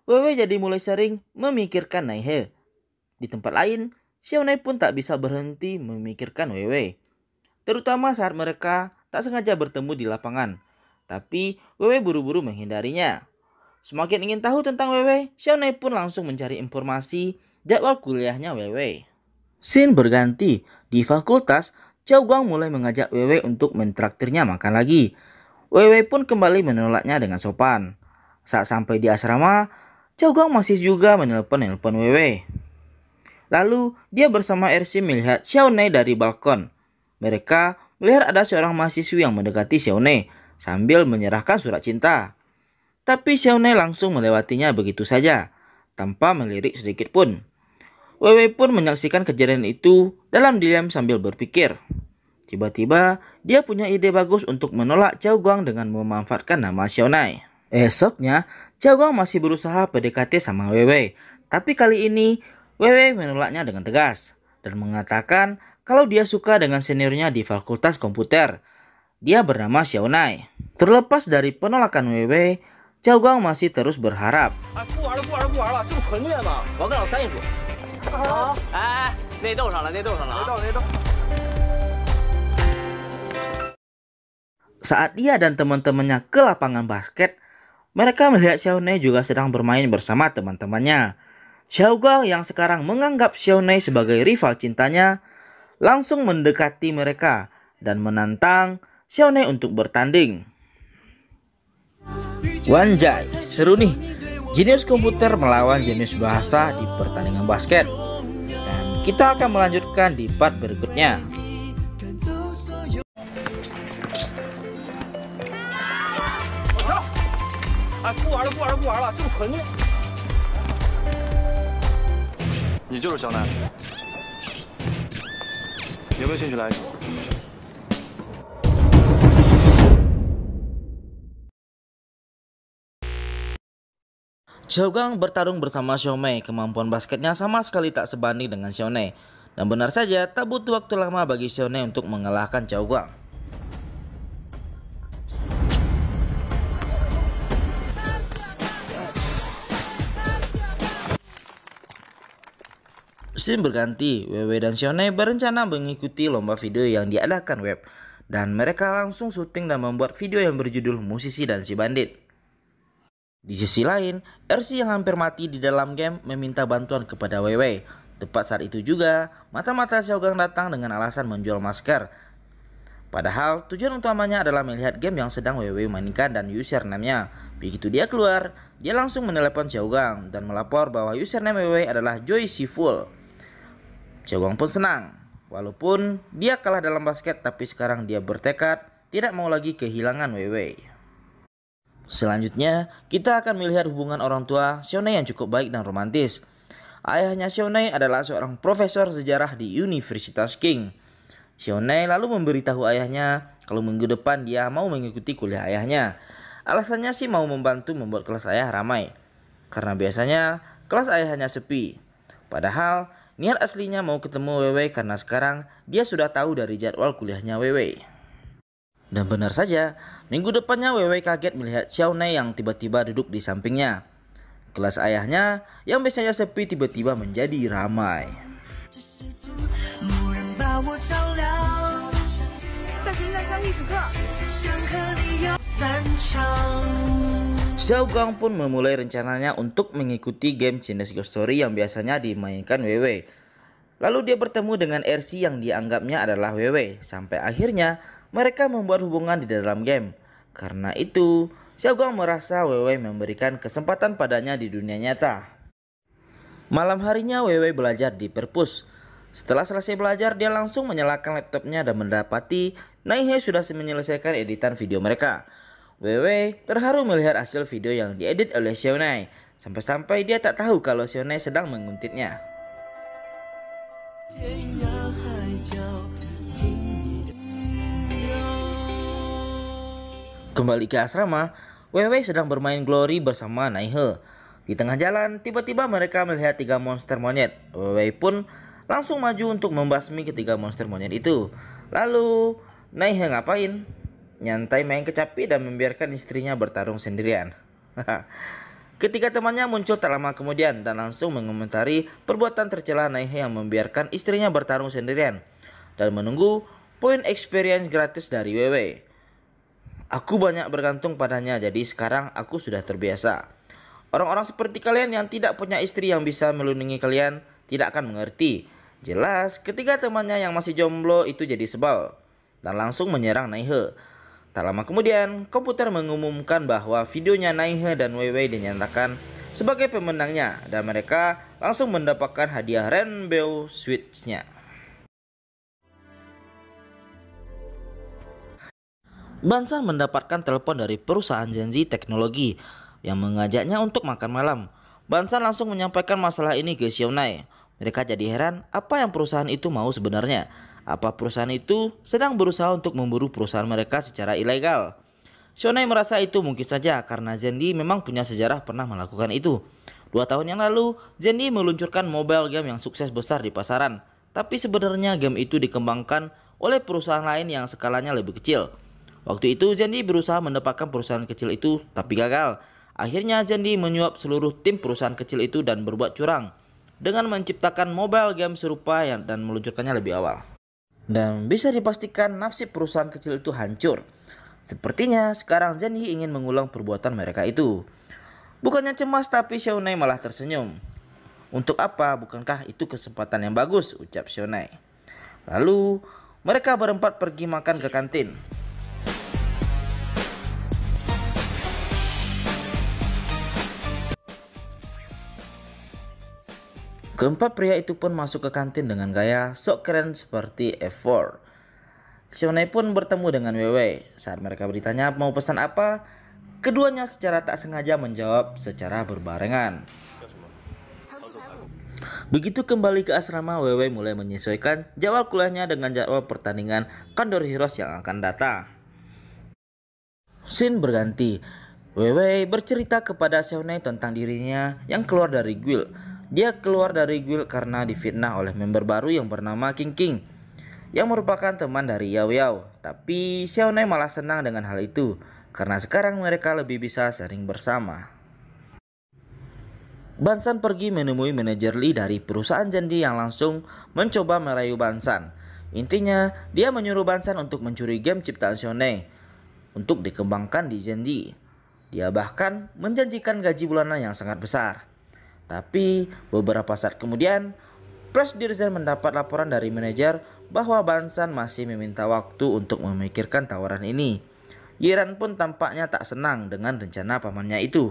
Weiwei jadi mulai sering memikirkan Naihe. Di tempat lain, Xiaonai pun tak bisa berhenti memikirkan Weiwei. Terutama saat mereka tak sengaja bertemu di lapangan. Tapi Weiwei buru-buru menghindarinya. Semakin ingin tahu tentang Weiwei, Xiaonai pun langsung mencari informasi jadwal kuliahnya Weiwei. Scene berganti. Di fakultas, Xiao Guang mulai mengajak Weiwei untuk mentraktirnya makan lagi. Weiwei pun kembali menolaknya dengan sopan. Saat sampai di asrama, Xiao Guang masih juga menelpon Weiwei. Lalu, dia bersama Ersi melihat Xiaonai dari balkon. Mereka melihat ada seorang mahasiswi yang mendekati Xiaonai sambil menyerahkan surat cinta. Tapi Xiaonai langsung melewatinya begitu saja, tanpa melirik sedikit pun. Weiwei pun menyaksikan kejadian itu dalam diam sambil berpikir. Tiba-tiba, dia punya ide bagus untuk menolak Xiao Guang dengan memanfaatkan nama Xiaonai. Esoknya, Xiao Guang masih berusaha PDKT sama Weiwei. Tapi kali ini, Weiwei menolaknya dengan tegas dan mengatakan kalau dia suka dengan seniornya di fakultas komputer. Dia bernama Xiaonai. Terlepas dari penolakan Weiwei, Xiao Guang masih terus berharap. Saat dia dan teman-temannya ke lapangan basket, mereka melihat Xiaonai juga sedang bermain bersama teman-temannya. Xiao Guang yang sekarang menganggap Xiaonai sebagai rival cintanya, langsung mendekati mereka dan menantang Xiaonai untuk bertanding. Wanjai, seru nih. Jenius komputer melawan jenius bahasa di pertandingan basket. Dan kita akan melanjutkan di part berikutnya. Xiao Guang bertarung bersama Xiaomai. Kemampuan basketnya sama sekali tak sebanding dengan Xiaonai. Dan benar saja tak butuh waktu lama bagi Xiaonai untuk mengalahkan Xiao Guang. Scene berganti, Weiwei dan Xiaonai berencana mengikuti lomba video yang diadakan web. Dan mereka langsung syuting dan membuat video yang berjudul Musisi dan Si Bandit. Di sisi lain, Ersi yang hampir mati di dalam game meminta bantuan kepada Weiwei. Tepat saat itu juga, mata-mata Xiao Guang datang dengan alasan menjual masker. Padahal tujuan utamanya adalah melihat game yang sedang Weiwei mainkan dan username-nya. Begitu dia keluar, dia langsung menelepon Xiao Guang dan melapor bahwa username Weiwei adalah Joy Siful. Xiao Guang pun senang. Walaupun dia kalah dalam basket, tapi sekarang dia bertekad tidak mau lagi kehilangan Weiwei. Selanjutnya, kita akan melihat hubungan orang tua Xiaonai yang cukup baik dan romantis. Ayahnya Xiaonai adalah seorang profesor sejarah di Universitas King. Xiaonai lalu memberitahu ayahnya kalau minggu depan dia mau mengikuti kuliah ayahnya. Alasannya sih mau membantu membuat kelas ayah ramai, karena biasanya kelas ayahnya sepi. Padahal niat aslinya mau ketemu Weiwei karena sekarang dia sudah tahu dari jadwal kuliahnya Weiwei. Dan benar saja, minggu depannya Weiwei kaget melihat Xiaonai yang tiba-tiba duduk di sampingnya. Kelas ayahnya yang biasanya sepi tiba-tiba menjadi ramai. Xiaogang pun memulai rencananya untuk mengikuti game Chinese Ghost Story yang biasanya dimainkan Weiwei. Lalu dia bertemu dengan RC yang dianggapnya adalah Weiwei. Sampai akhirnya mereka membuat hubungan di dalam game. Karena itu, Xiaogang merasa Weiwei memberikan kesempatan padanya di dunia nyata. Malam harinya Weiwei belajar di perpus. Setelah selesai belajar, dia langsung menyalakan laptopnya dan mendapati Naihe sudah menyelesaikan editan video mereka. Weiwei terharu melihat hasil video yang diedit oleh Xiaonai. Sampai-sampai dia tak tahu kalau Xiaonai sedang menguntitnya. Kembali ke asrama, Weiwei sedang bermain Glory bersama Naihe. Di tengah jalan, tiba-tiba mereka melihat 3 monster monyet. Weiwei pun langsung maju untuk membasmi ketiga monster monyet itu. Lalu, Naihe ngapain? Nyantai main kecapi dan membiarkan istrinya bertarung sendirian. Ketika temannya muncul tak lama kemudian dan langsung mengomentari perbuatan tercela Naihe yang membiarkan istrinya bertarung sendirian dan menunggu poin experience gratis dari Weiwei. Aku banyak bergantung padanya, jadi sekarang aku sudah terbiasa. Orang-orang seperti kalian yang tidak punya istri yang bisa melindungi kalian tidak akan mengerti. Jelas ketika temannya yang masih jomblo itu jadi sebal dan langsung menyerang Naihe. Tak lama kemudian, komputer mengumumkan bahwa videonya Naihe dan Weiwei dinyatakan sebagai pemenangnya dan mereka langsung mendapatkan hadiah Rainbow Switch-nya. Bansan mendapatkan telepon dari perusahaan Zenzi Teknologi yang mengajaknya untuk makan malam. Bansan langsung menyampaikan masalah ini ke Xiaonai. Mereka jadi heran apa yang perusahaan itu mau sebenarnya. Apa perusahaan itu sedang berusaha untuk memburu perusahaan mereka secara ilegal? Xiaonai merasa itu mungkin saja karena Zenzi memang punya sejarah pernah melakukan itu. 2 tahun yang lalu, Zenzi meluncurkan mobile game yang sukses besar di pasaran. Tapi sebenarnya game itu dikembangkan oleh perusahaan lain yang skalanya lebih kecil. Waktu itu Zenzi berusaha mendapatkan perusahaan kecil itu tapi gagal. Akhirnya Zenzi menyuap seluruh tim perusahaan kecil itu dan berbuat curang dengan menciptakan mobile game serupa dan meluncurkannya lebih awal. Dan bisa dipastikan nasib perusahaan kecil itu hancur. Sepertinya sekarang Zenzi ingin mengulang perbuatan mereka itu. Bukannya cemas tapi Xiaonai malah tersenyum. Untuk apa? Bukankah itu kesempatan yang bagus? Ucap Xiaonai. Lalu mereka berempat pergi makan ke kantin. Keempat pria itu pun masuk ke kantin dengan gaya sok keren seperti F4. Xiaonai pun bertemu dengan Weiwei. Saat mereka ditanya mau pesan apa, keduanya secara tak sengaja menjawab secara berbarengan. Begitu kembali ke asrama, Weiwei mulai menyesuaikan jadwal kuliahnya dengan jadwal pertandingan Kandor Heroes yang akan datang. Scene berganti. Weiwei bercerita kepada Xiaonai tentang dirinya yang keluar dari guild. Dia keluar dari guild karena difitnah oleh member baru yang bernama King King, yang merupakan teman dari Yao Yao. Tapi Xiaonai malah senang dengan hal itu, karena sekarang mereka lebih bisa sering bersama. Bansan pergi menemui manajer Lee dari perusahaan Zenzi yang langsung mencoba merayu Bansan. Intinya, dia menyuruh Bansan untuk mencuri game ciptaan Xiaonai untuk dikembangkan di Zenzi. Dia bahkan menjanjikan gaji bulanan yang sangat besar. Tapi beberapa saat kemudian, Press Dirzen mendapat laporan dari manajer bahwa Bansan masih meminta waktu untuk memikirkan tawaran ini. Yiran pun tampaknya tak senang dengan rencana pamannya itu.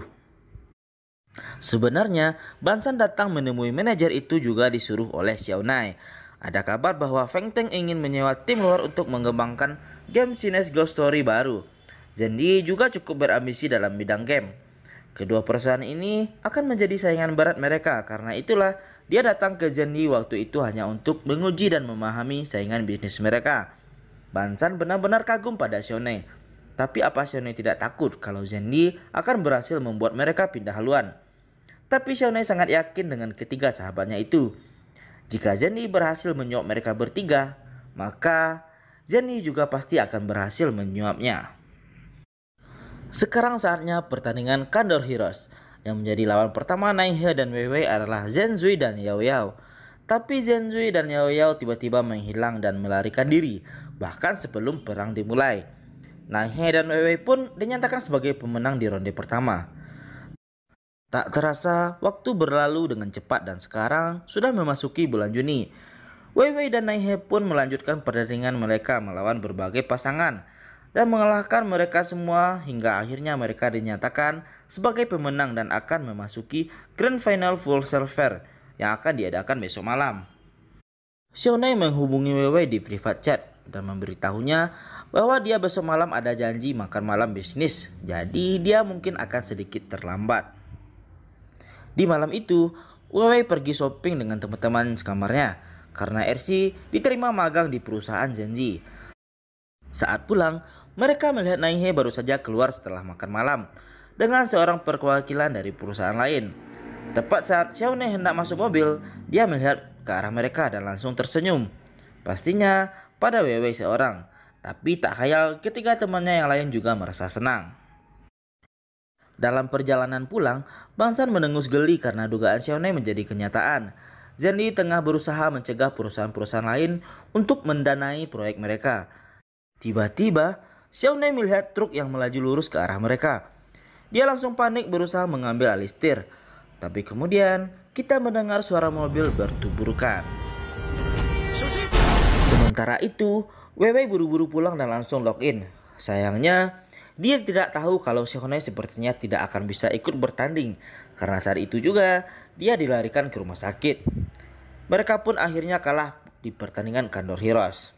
Sebenarnya, Bansan datang menemui manajer itu juga disuruh oleh Xiaonai. Ada kabar bahwa Feng Teng ingin menyewa tim luar untuk mengembangkan game Chinese Ghost Story baru. Zenzi juga cukup berambisi dalam bidang game. Kedua perusahaan ini akan menjadi saingan berat mereka, karena itulah dia datang ke Zenzi waktu itu hanya untuk menguji dan memahami saingan bisnis mereka. Bansan benar-benar kagum pada Xiaonai. Tapi apa Xiaonej tidak takut kalau Zendy akan berhasil membuat mereka pindah haluan? Tapi Xiaonej sangat yakin dengan ketiga sahabatnya itu. Jika Zendy berhasil menyuap mereka bertiga, maka Zendy juga pasti akan berhasil menyuapnya. Sekarang saatnya pertandingan Kandor Heroes. Yang menjadi lawan pertama Naihe dan Weiwei adalah Zhenzui dan Yao Yao. Tapi Zhenzui dan Yao Yao tiba-tiba menghilang dan melarikan diri, bahkan sebelum perang dimulai. Naihe dan Weiwei pun dinyatakan sebagai pemenang di ronde pertama. Tak terasa, waktu berlalu dengan cepat dan sekarang sudah memasuki bulan Juni. Weiwei dan Naihe pun melanjutkan pertandingan mereka melawan berbagai pasangan dan mengalahkan mereka semua hingga akhirnya mereka dinyatakan sebagai pemenang dan akan memasuki Grand Final Full Silver yang akan diadakan besok malam. Xiaonej menghubungi Weiwei di private chat dan memberitahunya bahwa dia besok malam ada janji makan malam bisnis, jadi dia mungkin akan sedikit terlambat. Di malam itu, Weiwei pergi shopping dengan teman-teman sekamarnya karena RC diterima magang di perusahaan Zenji. Saat pulang, mereka melihat Naihe baru saja keluar setelah makan malam dengan seorang perwakilan dari perusahaan lain. Tepat saat Xiaonej hendak masuk mobil, dia melihat ke arah mereka dan langsung tersenyum. Pastinya pada Weiwei seorang, tapi tak khayal ketika temannya yang lain juga merasa senang. Dalam perjalanan pulang, Bang San mendengus geli karena dugaan Xiaonej menjadi kenyataan. Zendy tengah berusaha mencegah perusahaan-perusahaan lain untuk mendanai proyek mereka. Tiba-tiba, Xiaonej melihat truk yang melaju lurus ke arah mereka. Dia langsung panik berusaha mengambil alih setir. Tapi kemudian kita mendengar suara mobil bertuburkan. Sementara itu, Weiwei buru-buru pulang dan langsung login. Sayangnya, dia tidak tahu kalau Xiaonej sepertinya tidak akan bisa ikut bertanding. Karena saat itu juga, dia dilarikan ke rumah sakit. Mereka pun akhirnya kalah di pertandingan Kandor Heroes.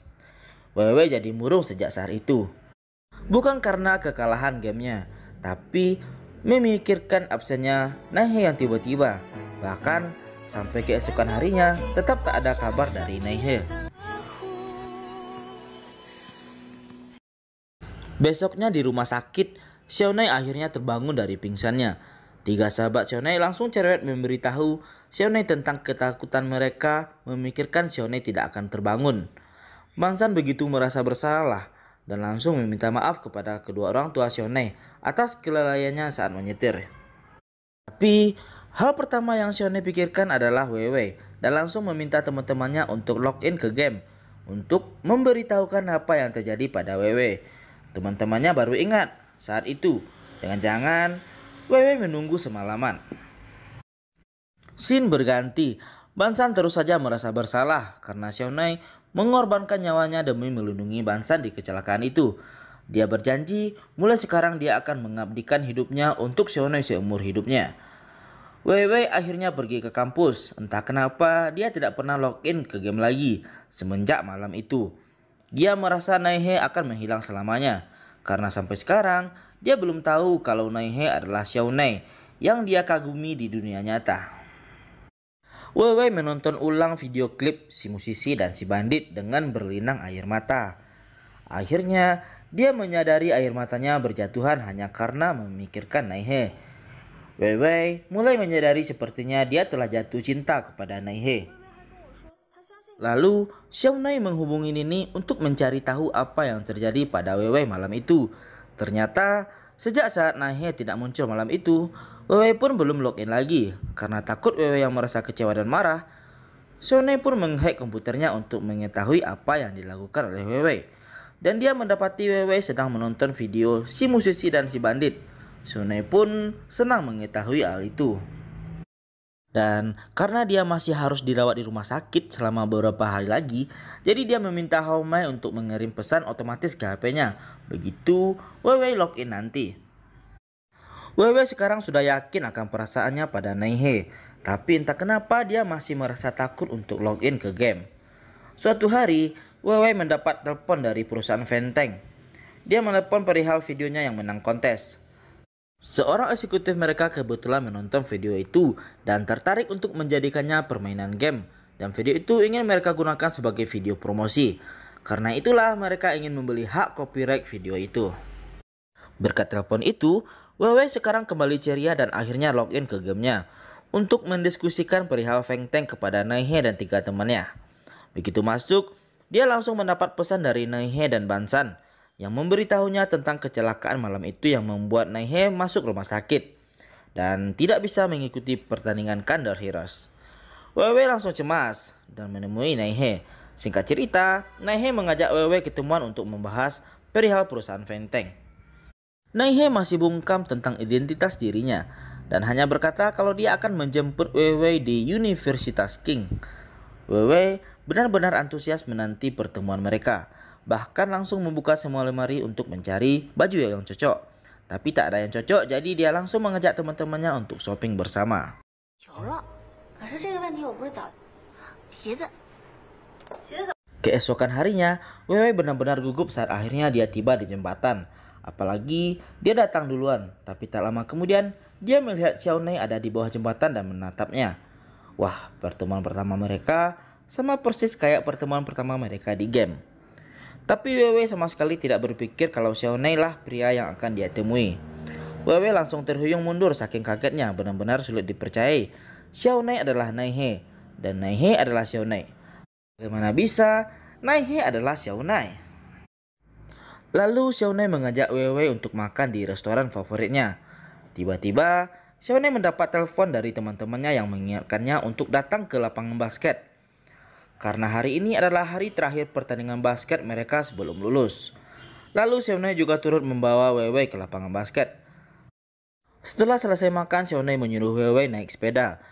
Weiwei jadi murung sejak saat itu. Bukan karena kekalahan gamenya, tapi memikirkan absennya Naihe yang tiba-tiba. Bahkan sampai keesokan harinya tetap tak ada kabar dari Naihe. Besoknya di rumah sakit, Xiaonej akhirnya terbangun dari pingsannya. Tiga sahabat Xiaonej langsung cerewet memberitahu Xiaonej tentang ketakutan mereka memikirkan Xiaonej tidak akan terbangun. Bang San begitu merasa bersalah dan langsung meminta maaf kepada kedua orang tua Xiaonej atas kelalaiannya saat menyetir. Tapi hal pertama yang Xiaonej pikirkan adalah Weiwei dan langsung meminta teman-temannya untuk login ke game untuk memberitahukan apa yang terjadi pada Weiwei. Teman-temannya baru ingat saat itu, jangan-jangan Weiwei menunggu semalaman. Scene berganti. Bang San terus saja merasa bersalah karena Xiaonej mengorbankan nyawanya demi melindungi Bang San di kecelakaan itu. Dia berjanji mulai sekarang dia akan mengabdikan hidupnya untuk Xiaonej seumur hidupnya. Weiwei akhirnya pergi ke kampus. Entah kenapa dia tidak pernah login ke game lagi semenjak malam itu. Dia merasa Naihe akan menghilang selamanya karena sampai sekarang dia belum tahu kalau Naihe adalah Xiaonej yang dia kagumi di dunia nyata. Weiwei menonton ulang video klip si musisi dan si bandit dengan berlinang air mata. Akhirnya dia menyadari air matanya berjatuhan hanya karena memikirkan Naihe. Weiwei mulai menyadari sepertinya dia telah jatuh cinta kepada Naihe. Lalu Xiaonej menghubungi Nini untuk mencari tahu apa yang terjadi pada Weiwei malam itu. Ternyata sejak saat Naihe tidak muncul malam itu, Weiwei pun belum login lagi. Karena takut Weiwei yang merasa kecewa dan marah, Xiaonej pun menghack komputernya untuk mengetahui apa yang dilakukan oleh Weiwei. Dan dia mendapati Weiwei sedang menonton video si musisi dan si bandit. Xiaonej pun senang mengetahui hal itu. Dan karena dia masih harus dirawat di rumah sakit selama beberapa hari lagi, jadi dia meminta Haomai untuk mengirim pesan otomatis ke HP-nya. Begitu Weiwei login nanti. Weiwei sekarang sudah yakin akan perasaannya pada Naihe, tapi entah kenapa dia masih merasa takut untuk login ke game. Suatu hari, Weiwei mendapat telepon dari perusahaan Venteng. Dia menelepon perihal videonya yang menang kontes. Seorang eksekutif mereka kebetulan menonton video itu dan tertarik untuk menjadikannya permainan game. Dan video itu ingin mereka gunakan sebagai video promosi. Karena itulah mereka ingin membeli hak copyright video itu. Berkat telepon itu, Wei sekarang kembali ceria dan akhirnya login ke gamenya untuk mendiskusikan perihal Feng Teng kepada Naihe dan 3 temannya. Begitu masuk, dia langsung mendapat pesan dari Naihe dan Bansan yang memberitahunya tentang kecelakaan malam itu yang membuat Naihe masuk rumah sakit dan tidak bisa mengikuti pertandingan Kandor Heroes. Wei langsung cemas dan menemui Naihe. Singkat cerita, Naihe mengajak Wei ketemuan untuk membahas perihal perusahaan Feng Teng. Naihe masih bungkam tentang identitas dirinya dan hanya berkata kalau dia akan menjemput Wei di Universitas King. Wei benar-benar antusias menanti pertemuan mereka, bahkan langsung membuka semua lemari untuk mencari baju yang cocok. Tapi tak ada yang cocok, jadi dia langsung mengajak teman-temannya untuk shopping bersama. Keesokan harinya, Wei benar-benar gugup saat akhirnya dia tiba di jembatan. Apalagi dia datang duluan, tapi tak lama kemudian dia melihat Xiao Nei ada di bawah jembatan dan menatapnya. Wah, pertemuan pertama mereka sama persis kayak pertemuan pertama mereka di game. Tapi Wei sama sekali tidak berpikir kalau Xiao Nei lah pria yang akan dia temui. Wei langsung terhuyung mundur saking kagetnya, benar-benar sulit dipercayai. Xiao Nei adalah Naihe dan Naihe adalah Xiao Nei. Bagaimana bisa Naihe adalah Xiao Nei? Lalu Xiao Nei mengajak Wei untuk makan di restoran favoritnya. Tiba-tiba Xiao Nei mendapat telepon dari teman-temannya yang mengingatkannya untuk datang ke lapangan basket. Karena hari ini adalah hari terakhir pertandingan basket mereka sebelum lulus. Lalu Xiao Nei juga turut membawa Wei ke lapangan basket. Setelah selesai makan, Xiao Nei menyuruh Wei naik sepeda.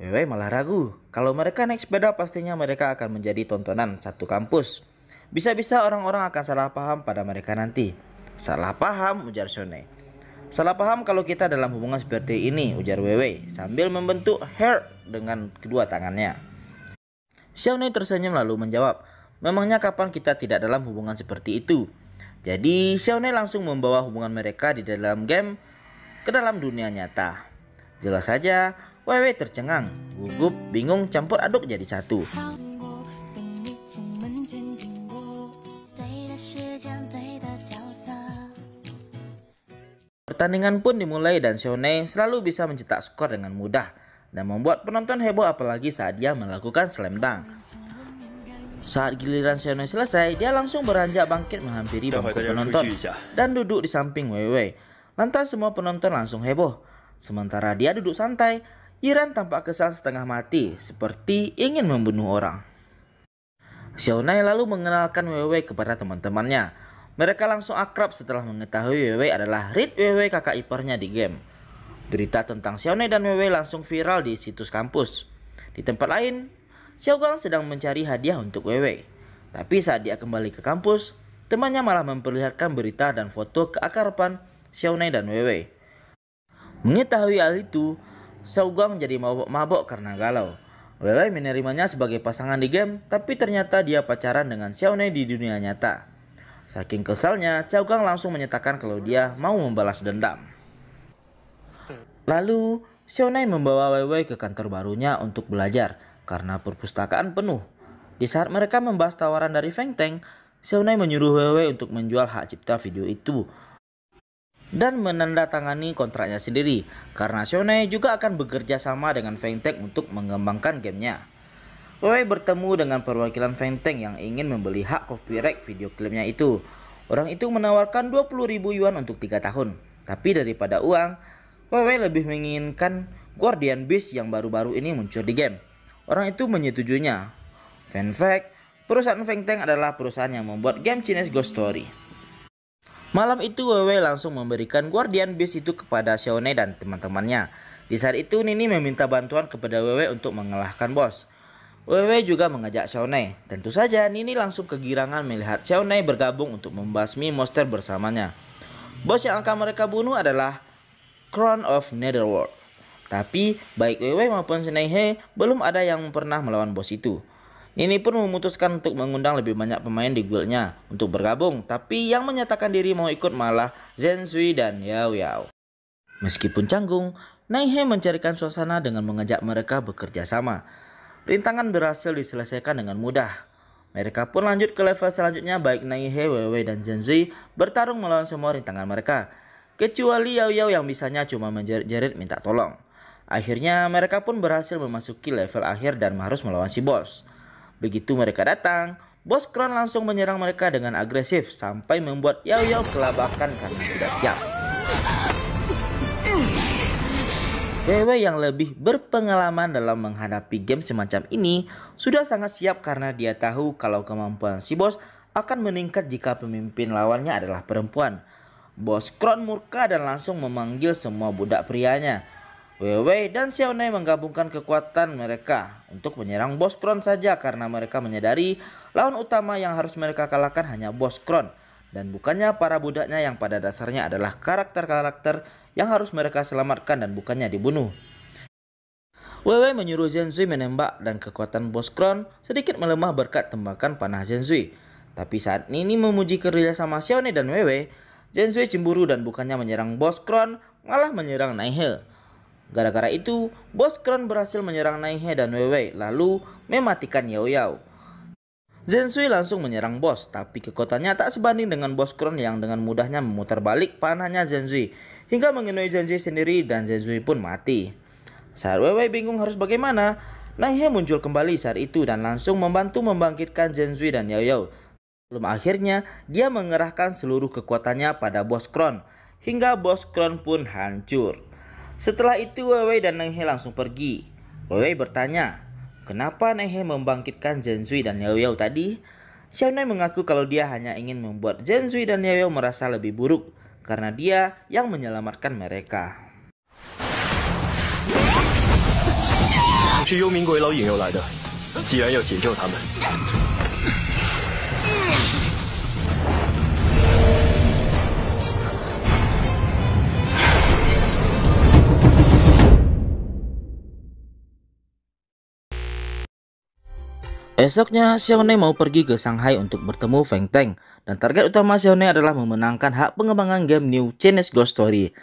Wei malah ragu. Kalau mereka naik sepeda pastinya mereka akan menjadi tontonan satu kampus. Bisa-bisa orang-orang akan salah paham pada mereka nanti. Salah paham, ujar Xiao Nei. Salah paham kalau kita dalam hubungan seperti ini, ujar Wei sambil membentuk heart dengan kedua tangannya. Xiao Nei tersenyum lalu menjawab, memangnya kapan kita tidak dalam hubungan seperti itu? Jadi Xiao Nei langsung membawa hubungan mereka di dalam game ke dalam dunia nyata. Jelas saja, Wei tercengang, gugup, bingung, campur aduk jadi satu. Pertandingan pun dimulai dan Xiao Nei selalu bisa mencetak skor dengan mudah dan membuat penonton heboh apalagi saat dia melakukan slam dunk. Saat giliran Xiao Nei selesai, dia langsung beranjak bangkit menghampiri bangku penonton dan duduk di samping Wei. Lantas semua penonton langsung heboh. Sementara dia duduk santai, Yiran tampak kesal setengah mati seperti ingin membunuh orang. Xiao Nei lalu mengenalkan Wei kepada teman-temannya. Mereka langsung akrab setelah mengetahui Wei adalah Reed Wei kakak iparnya di game. Berita tentang Xiao Nei dan Wei langsung viral di situs kampus. Di tempat lain, Xiao Gang sedang mencari hadiah untuk Wei. Tapi saat dia kembali ke kampus, temannya malah memperlihatkan berita dan foto keakraban Xiao Nei dan Wei. Mengetahui hal itu, Xiao Gang jadi mabok karena galau. Wei menerimanya sebagai pasangan di game, tapi ternyata dia pacaran dengan Xiao Nei di dunia nyata. Saking kesalnya, Xiao Gang langsung menyatakan kalau dia mau membalas dendam. Lalu, Xiao Nei membawa Wei ke kantor barunya untuk belajar karena perpustakaan penuh. Di saat mereka membahas tawaran dari Feng Teng, Xiao Nei menyuruh Wei untuk menjual hak cipta video itu dan menandatangani kontraknya sendiri karena Xiao Nei juga akan bekerja sama dengan Feng Teng untuk mengembangkan gamenya. Wei bertemu dengan perwakilan Feng Teng yang ingin membeli hak copyright video klipnya itu. Orang itu menawarkan 20.000 yuan untuk 3 tahun. Tapi daripada uang, Wei lebih menginginkan Guardian Beast yang baru-baru ini muncul di game. Orang itu menyetujuinya. Fun fact, perusahaan Feng Teng adalah perusahaan yang membuat game Chinese Ghost Story. Malam itu Wei langsung memberikan Guardian Beast itu kepada Xiao Nei dan teman-temannya. Di saat itu Nini meminta bantuan kepada Wei untuk mengalahkan bos. Wei juga mengajak Xiao Nei. Tentu saja Nini langsung kegirangan melihat Xiao Nei bergabung untuk membasmi monster bersamanya. Bos yang akan mereka bunuh adalah Crown of Netherworld. Tapi baik Wei maupun Naihe belum ada yang pernah melawan bos itu. Nini pun memutuskan untuk mengundang lebih banyak pemain di guildnya untuk bergabung. Tapi yang menyatakan diri mau ikut malah Zensui dan Yao Yao. Meskipun canggung, Naihe mencarikan suasana dengan mengajak mereka bekerja sama. Rintangan berhasil diselesaikan dengan mudah. Mereka pun lanjut ke level selanjutnya, baik Naihe, Wei dan Zensui bertarung melawan semua rintangan mereka. kecuali Yao Yao yang bisanya cuma menjerit-jerit minta tolong. Akhirnya mereka pun berhasil memasuki level akhir dan harus melawan si bos. Begitu mereka datang, bos Kron langsung menyerang mereka dengan agresif sampai membuat Yao Yao kelabakan karena tidak siap. Wewe yang lebih berpengalaman dalam menghadapi game semacam ini sudah sangat siap karena dia tahu kalau kemampuan si bos akan meningkat jika pemimpin lawannya adalah perempuan. Bos Kron murka dan langsung memanggil semua budak prianya. Wewe dan Xiaonei menggabungkan kekuatan mereka untuk menyerang bos Kron saja karena mereka menyadari lawan utama yang harus mereka kalahkan hanya bos Kron dan bukannya para budaknya yang pada dasarnya adalah karakter-karakter yang harus mereka selamatkan dan bukannya dibunuh. Wewe menyuruh Zensui menembak dan kekuatan bos Kron sedikit melemah berkat tembakan panah Zensui. Tapi saat ini memuji kerja sama Xiaonei dan Wewe, Zensui cemburu dan bukannya menyerang bos Kron malah menyerang Naihe. Gara-gara itu, bos Kron berhasil menyerang Naihe dan Wewe lalu mematikan Yao Yao. Zensui langsung menyerang bos, tapi kekuatannya tak sebanding dengan bos Kron yang dengan mudahnya memutar balik panahnya Zensui hingga mengenai Zensui sendiri dan Zensui pun mati. Saat Wewe bingung harus bagaimana, Naihe muncul kembali saat itu dan langsung membantu membangkitkan Zensui dan Yao Yao. Sebelum akhirnya dia mengerahkan seluruh kekuatannya pada bos Kron hingga bos Kron pun hancur. Setelah itu Wewe dan Naihe langsung pergi. Wewe bertanya, kenapa Naihe membangkitkan Zensui dan Yao Yao tadi? Xiaonei mengaku kalau dia hanya ingin membuat Zensui dan Yao Yao merasa lebih buruk karena dia yang menyelamatkan mereka. 是幽冥鬼佬引诱来的，既然要解救他们， Esoknya, Xiaonei mau pergi ke Shanghai untuk bertemu Feng Teng dan target utama Xiaonei adalah memenangkan hak pengembangan game New Chinese Ghost Story.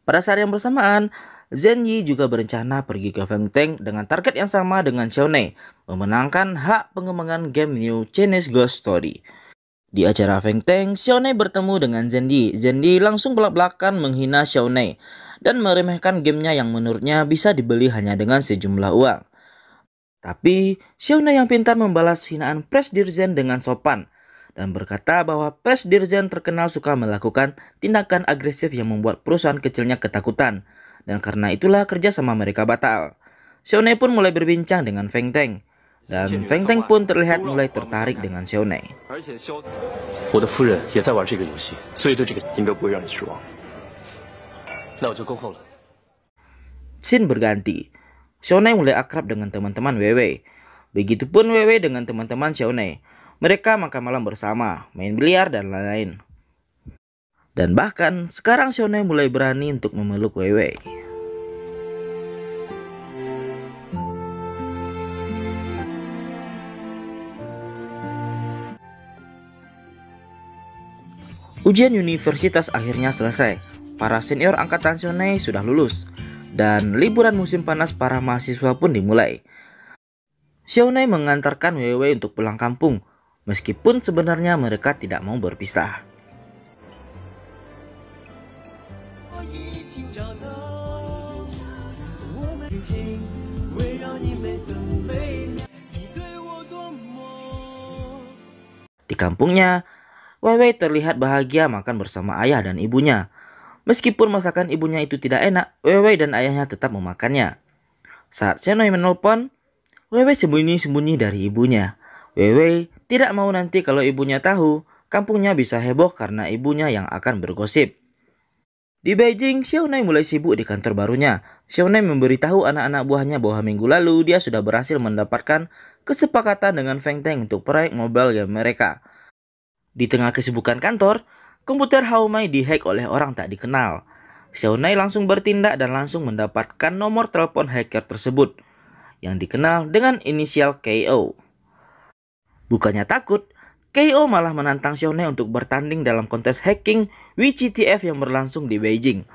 Pada saat yang bersamaan, Zhen Yi juga berencana pergi ke Feng Teng dengan target yang sama dengan Xiaonei, memenangkan hak pengembangan game New Chinese Ghost Story. Di acara Feng Teng, Xiaonei bertemu dengan Zhen Yi. Zhen Yi langsung belak-belakan menghina Xiaonei dan meremehkan gamenya yang menurutnya bisa dibeli hanya dengan sejumlah uang. Tapi, Xiaonei yang pintar membalas hinaan Presdir Zhen dengan sopan dan berkata bahwa Presdir Zhen terkenal suka melakukan tindakan agresif yang membuat perusahaan kecilnya ketakutan dan karena itulah kerjasama mereka batal. Xiaonei pun mulai berbincang dengan Feng Teng dan Feng Teng pun terlihat mulai tertarik dengan Xiaonei. 我的夫人也在玩这个游戏，所以对这个应该不会让你失望。那我就恭候了。 Scene berganti. Xiaonei mulai akrab dengan teman-teman Wewe. Begitupun Wewe dengan teman-teman Xiaonei. Mereka makan malam bersama, main biliar dan lain-lain. Dan bahkan sekarang Xiaonei mulai berani untuk memeluk Wewe. Ujian universitas akhirnya selesai. Para senior angkatan Xiaonei sudah lulus. Dan liburan musim panas para mahasiswa pun dimulai. Xiaonei mengantarkan Wewe untuk pulang kampung, meskipun sebenarnya mereka tidak mau berpisah. Di kampungnya, Wewe terlihat bahagia makan bersama ayah dan ibunya. Meskipun masakan ibunya itu tidak enak, Wewe dan ayahnya tetap memakannya. Saat Xiaonei menelpon, Wewe sembunyi-sembunyi dari ibunya. Wewe tidak mau nanti kalau ibunya tahu, kampungnya bisa heboh karena ibunya yang akan bergosip. Di Beijing, Xiaonei mulai sibuk di kantor barunya. Xiaonei memberitahu anak-anak buahnya bahwa minggu lalu dia sudah berhasil mendapatkan kesepakatan dengan Feng Teng untuk proyek mobile game mereka. Di tengah kesibukan kantor, komputer Haomai dihack oleh orang tak dikenal. Xiaonei langsung bertindak dan langsung mendapatkan nomor telepon hacker tersebut yang dikenal dengan inisial KO. Bukannya takut, KO malah menantang Xiaonei untuk bertanding dalam kontes hacking WCTF yang berlangsung di Beijing.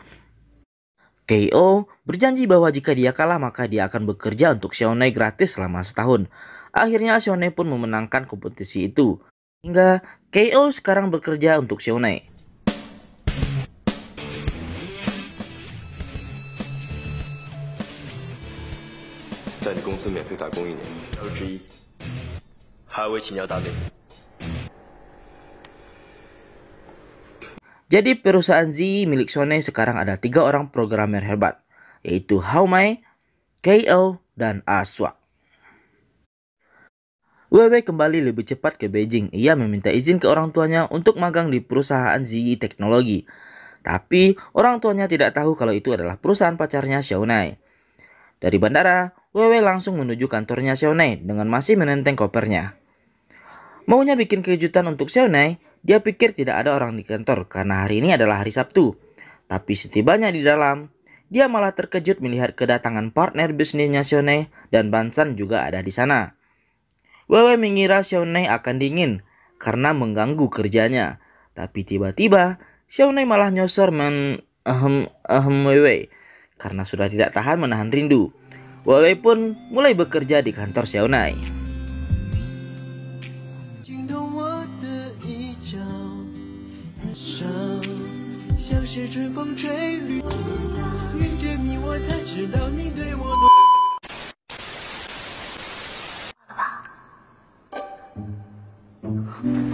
KO berjanji bahwa jika dia kalah maka dia akan bekerja untuk Xiaonei gratis selama setahun. Akhirnya Xiaonei pun memenangkan kompetisi itu. Hingga KO sekarang bekerja untuk Xiaonei. 司免费打工1年，之一，还为请教大名。 Jadi perusahaan ZE milik Sony sekarang ada 3 orang programmer hebat, yaitu Hao Mei, KO, dan Aswa. WW kembali lebih cepat ke Beijing. Ia meminta izin ke orang tuanya untuk magang di perusahaan ZE Teknologi. Tapi orang tuanya tidak tahu kalau itu adalah perusahaan pacarnya Xiaonai. Dari bandara, WW langsung menuju kantornya Xiaonai dengan masih menenteng kopernya. Maunya bikin kejutan untuk Xiaonai, dia pikir tidak ada orang di kantor karena hari ini adalah hari Sabtu. Tapi setibanya di dalam, dia malah terkejut melihat kedatangan partner bisnisnya Xiaonai dan Bansan juga ada di sana. WW mengira Xiaonai akan dingin karena mengganggu kerjanya. Tapi tiba-tiba Xiaonai malah nyosor WW karena sudah tidak tahan menahan rindu. WW pun mulai bekerja di kantor Xiaonai.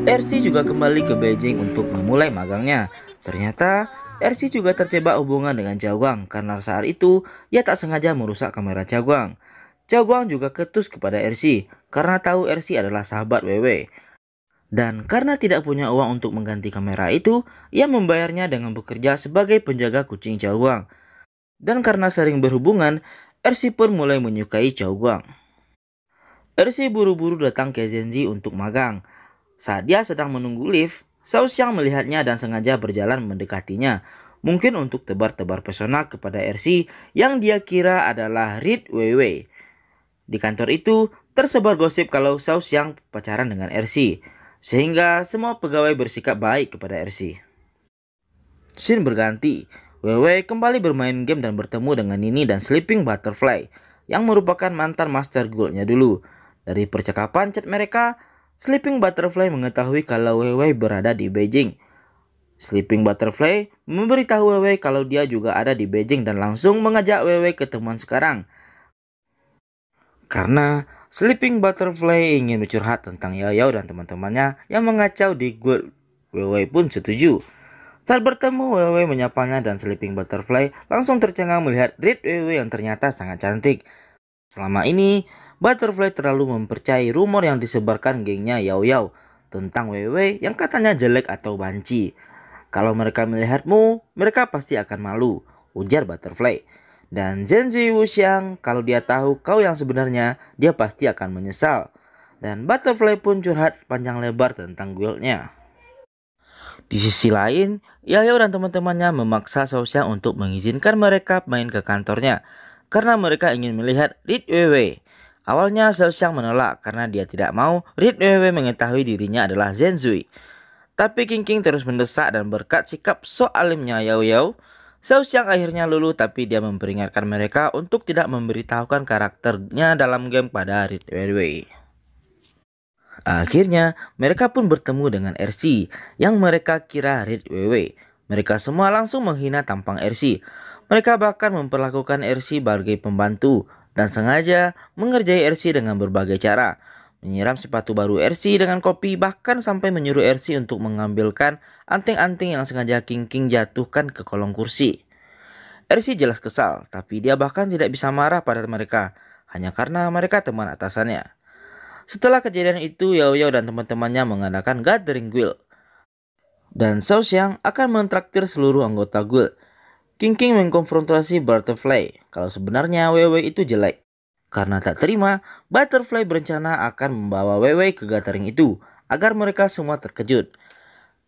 RC juga kembali ke Beijing untuk memulai magangnya. Ternyata RC juga terjebak hubungan dengan Zhao Guang karena saat itu ia tak sengaja merusak kamera Zhao Guang. Zhao Guang juga ketus kepada RC karena tahu RC adalah sahabat WW. Dan karena tidak punya uang untuk mengganti kamera itu, ia membayarnya dengan bekerja sebagai penjaga kucing Zhao Guang. Dan karena sering berhubungan, RC pun mulai menyukai Zhao Guang. RC buru-buru datang ke Zenzi untuk magang. Saat dia sedang menunggu lift, Xiao Xiang melihatnya dan sengaja berjalan mendekatinya. Mungkin untuk tebar-tebar pesona kepada RC yang dia kira adalah Reed WW. Di kantor itu, tersebar gosip kalau Xiao Xiang pacaran dengan RC. Sehingga semua pegawai bersikap baik kepada RC. Scene berganti. WW kembali bermain game dan bertemu dengan Nini dan Sleeping Butterfly yang merupakan mantan Master Gold-nya dulu. Dari percakapan chat mereka, Sleeping Butterfly mengetahui kalau WW berada di Beijing. Sleeping Butterfly memberitahu WW kalau dia juga ada di Beijing dan langsung mengajak WW ketemuan sekarang. Karena Sleeping Butterfly ingin bercurhat tentang Yao Yao dan teman-temannya yang mengacau di Gold. WW pun setuju. Saat bertemu, WW menyapanya dan Sleeping Butterfly langsung tercengang melihat Reed WW yang ternyata sangat cantik. Selama ini, Butterfly terlalu mempercayai rumor yang disebarkan gengnya Yao Yao tentang WW yang katanya jelek atau banci. Kalau mereka melihatmu, mereka pasti akan malu, ujar Butterfly. Dan Zenzi Wuxiang, kalau dia tahu kau yang sebenarnya, dia pasti akan menyesal. Dan Butterfly pun curhat panjang lebar tentang guildnya. Di sisi lain, Yao Yao dan teman-temannya memaksa Xiao Xiang untuk mengizinkan mereka main ke kantornya karena mereka ingin melihat Reed WW. Awalnya Xiao Xiang menolak karena dia tidak mau Reed WW mengetahui dirinya adalah Zenzui. Tapi King King terus mendesak dan berkat sikap sok alimnya Yao Yao, Xiao Xiang akhirnya luluh, tapi dia memperingatkan mereka untuk tidak memberitahukan karakternya dalam game pada Reed WW. Akhirnya mereka pun bertemu dengan RC yang mereka kira Reed WW. Mereka semua langsung menghina tampang RC. Mereka bahkan memperlakukan RC sebagai pembantu dan sengaja mengerjai RC dengan berbagai cara. Menyiram sepatu baru RC dengan kopi, bahkan sampai menyuruh RC untuk mengambilkan anting-anting yang sengaja King King jatuhkan ke kolong kursi. RC jelas kesal, tapi dia bahkan tidak bisa marah pada mereka, hanya karena mereka teman atasannya. Setelah kejadian itu, Yao Yao dan teman-temannya mengadakan gathering guild. Dan Xiao Xiang akan mentraktir seluruh anggota guild. King King mengkonfrontasi Butterfly kalau sebenarnya WW itu jelek. Karena tak terima, Butterfly berencana akan membawa WW ke gathering itu agar mereka semua terkejut.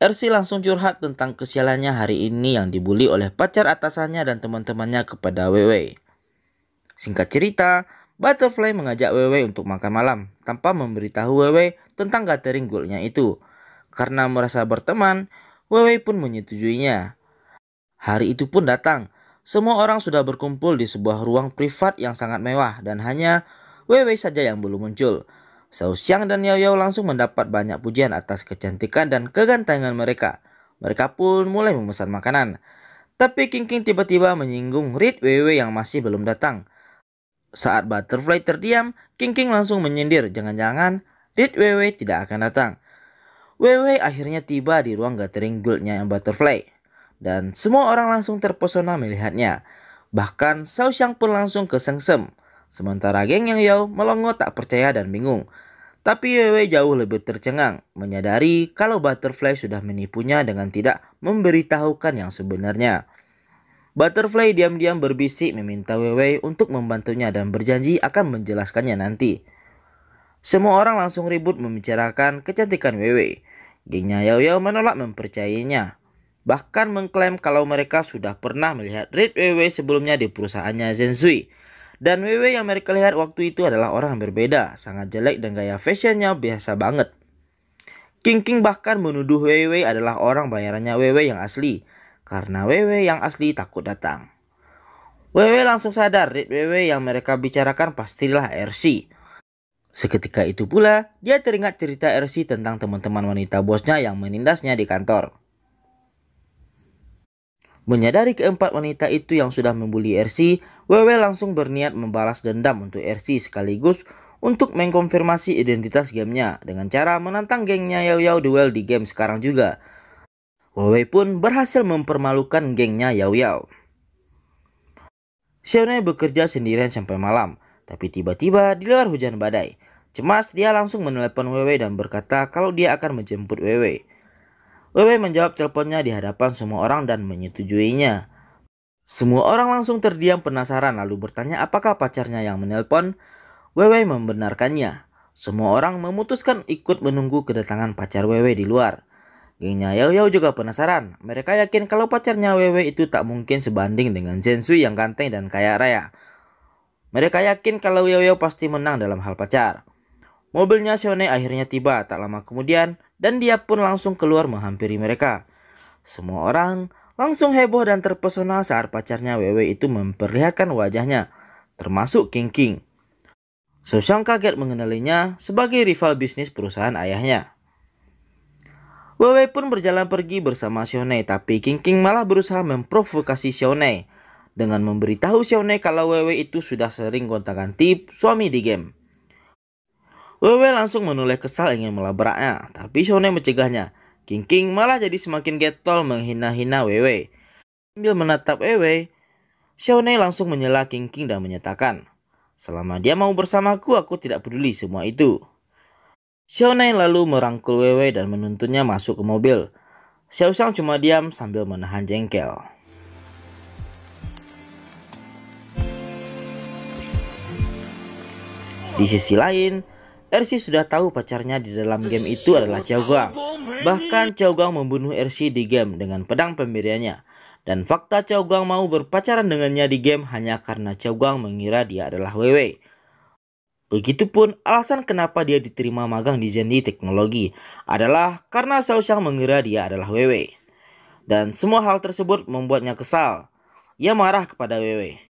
RC langsung curhat tentang kesialannya hari ini yang dibully oleh pacar atasannya dan teman-temannya kepada WW. Singkat cerita, Butterfly mengajak WW untuk makan malam tanpa memberitahu WW tentang gathering goalnya itu. Karena merasa berteman, WW pun menyetujuinya. Hari itu pun datang. Semua orang sudah berkumpul di sebuah ruang privat yang sangat mewah dan hanya WW saja yang belum muncul. Xiao Xiang dan Yao Yao langsung mendapat banyak pujian atas kecantikan dan kegantengan mereka. Mereka pun mulai memesan makanan. Tapi King King tiba-tiba menyinggung Reed WW yang masih belum datang. Saat Butterfly terdiam, King langsung menyindir jangan-jangan Red Weiwei tidak akan datang. Weiwei akhirnya tiba di ruang gathering guildnya yang Butterfly. Dan semua orang langsung terpesona melihatnya. Bahkan Xiao Xiang pun langsung kesengsem. Sementara geng Yang Yao melongo tak percaya dan bingung. Tapi Weiwei jauh lebih tercengang, menyadari kalau Butterfly sudah menipunya dengan tidak memberitahukan yang sebenarnya. Butterfly diam-diam berbisik meminta Weiwei untuk membantunya dan berjanji akan menjelaskannya nanti. Semua orang langsung ribut membicarakan kecantikan Weiwei. Gengnya Yao Yao menolak mempercayainya. Bahkan mengklaim kalau mereka sudah pernah melihat Red Weiwei sebelumnya di perusahaannya Zensui. Dan Weiwei yang mereka lihat waktu itu adalah orang yang berbeda, sangat jelek dan gaya fashionnya biasa banget. King bahkan menuduh Weiwei adalah orang bayarannya Weiwei yang asli, karena Weiwei yang asli takut datang. Weiwei langsung sadar Red Weiwei yang mereka bicarakan pastilah RC. Seketika itu pula, dia teringat cerita RC tentang teman-teman wanita bosnya yang menindasnya di kantor. Menyadari keempat wanita itu yang sudah membuli RC, Weiwei langsung berniat membalas dendam untuk RC sekaligus untuk mengkonfirmasi identitas gamenya dengan cara menantang gengnya Yao Yao duel di game sekarang juga. Weiwei pun berhasil mempermalukan gengnya Yao Yao. Xiaonai bekerja sendirian sampai malam, tapi tiba-tiba di luar hujan badai. Cemas, dia langsung menelepon Weiwei dan berkata kalau dia akan menjemput Weiwei. Weiwei menjawab teleponnya di hadapan semua orang dan menyetujuinya. Semua orang langsung terdiam penasaran lalu bertanya apakah pacarnya yang menelpon. Weiwei membenarkannya. Semua orang memutuskan ikut menunggu kedatangan pacar Weiwei di luar. Gengnya Yao Yao juga penasaran. Mereka yakin kalau pacarnya Weiwei itu tak mungkin sebanding dengan Zensui yang ganteng dan kaya raya. Mereka yakin kalau Yao Yao pasti menang dalam hal pacar. Mobilnya Xiaonai akhirnya tiba tak lama kemudian dan dia pun langsung keluar menghampiri mereka. Semua orang langsung heboh dan terpesona saat pacarnya Weiwei itu memperlihatkan wajahnya, termasuk King. Xiao Xiang kaget mengenalinya sebagai rival bisnis perusahaan ayahnya. Weiwei pun berjalan pergi bersama Xiaonai, tapi King malah berusaha memprovokasi Xiaonai dengan memberitahu Xiaonai kalau Weiwei itu sudah sering gonta-ganti suami di game. Weiwei langsung menoleh kesal ingin melabraknya, tapi Xiaonai mencegahnya. King malah jadi semakin getol menghina-hina Weiwei. Sambil menatap Weiwei, Xiaonai langsung menyela King dan menyatakan, selama dia mau bersamaku, aku tidak peduli semua itu. Xiaonai lalu merangkul Weiwei dan menuntunnya masuk ke mobil. Xiao Xiang cuma diam sambil menahan jengkel. Di sisi lain, RC sudah tahu pacarnya di dalam game itu adalah Xiao Guang. Bahkan Xiao Guang membunuh RC di game dengan pedang pemberiannya. Dan fakta Xiao Guang mau berpacaran dengannya di game hanya karena Xiao Guang mengira dia adalah Weiwei. Begitupun alasan kenapa dia diterima magang di Zendi Teknologi adalah karena Xiao Xiang mengira dia adalah Weiwei. Dan semua hal tersebut membuatnya kesal. Ia marah kepada Weiwei.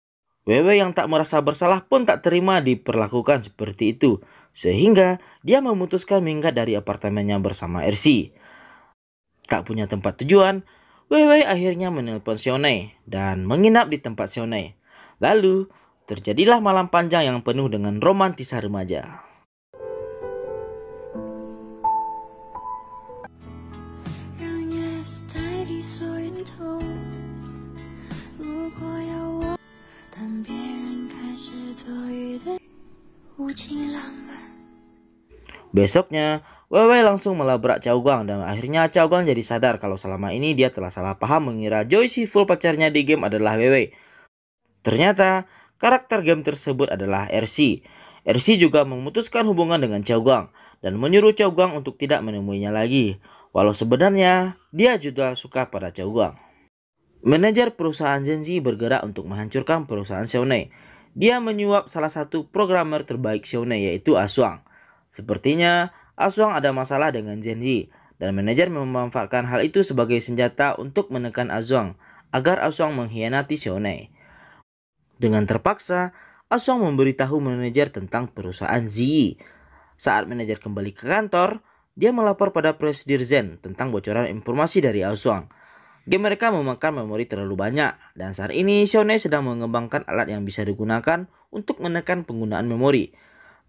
Weiwei yang tak merasa bersalah pun tak terima diperlakukan seperti itu. Sehingga dia memutuskan minggat dari apartemennya bersama RC. Tak punya tempat tujuan, Weiwei akhirnya menelpon Xiaonai dan menginap di tempat Xiaonai. Lalu terjadilah malam panjang yang penuh dengan romantis remaja. Besoknya, Weiwei langsung melabrak Xiao Guang dan akhirnya Xiao Guang jadi sadar kalau selama ini dia telah salah paham mengira Joy Full pacarnya di game adalah Weiwei. Ternyata karakter game tersebut adalah RC. RC juga memutuskan hubungan dengan Xiao Guang dan menyuruh Xiao Guang untuk tidak menemuinya lagi. Walau sebenarnya dia juga suka pada Xiao Guang. Manajer perusahaan Zenzi bergerak untuk menghancurkan perusahaan Xiaonai. Dia menyuap salah satu programmer terbaik Xiaonai yaitu Aswang. Sepertinya Aswang ada masalah dengan Zenzi dan manajer memanfaatkan hal itu sebagai senjata untuk menekan Aswang agar Aswang mengkhianati Xiaonai. Dengan terpaksa, Aswang memberitahu manajer tentang perusahaan Ziyi. Saat manajer kembali ke kantor, dia melapor pada Presidir Zen tentang bocoran informasi dari Aswang. Game mereka memakan memori terlalu banyak, dan saat ini Xiaomi sedang mengembangkan alat yang bisa digunakan untuk menekan penggunaan memori.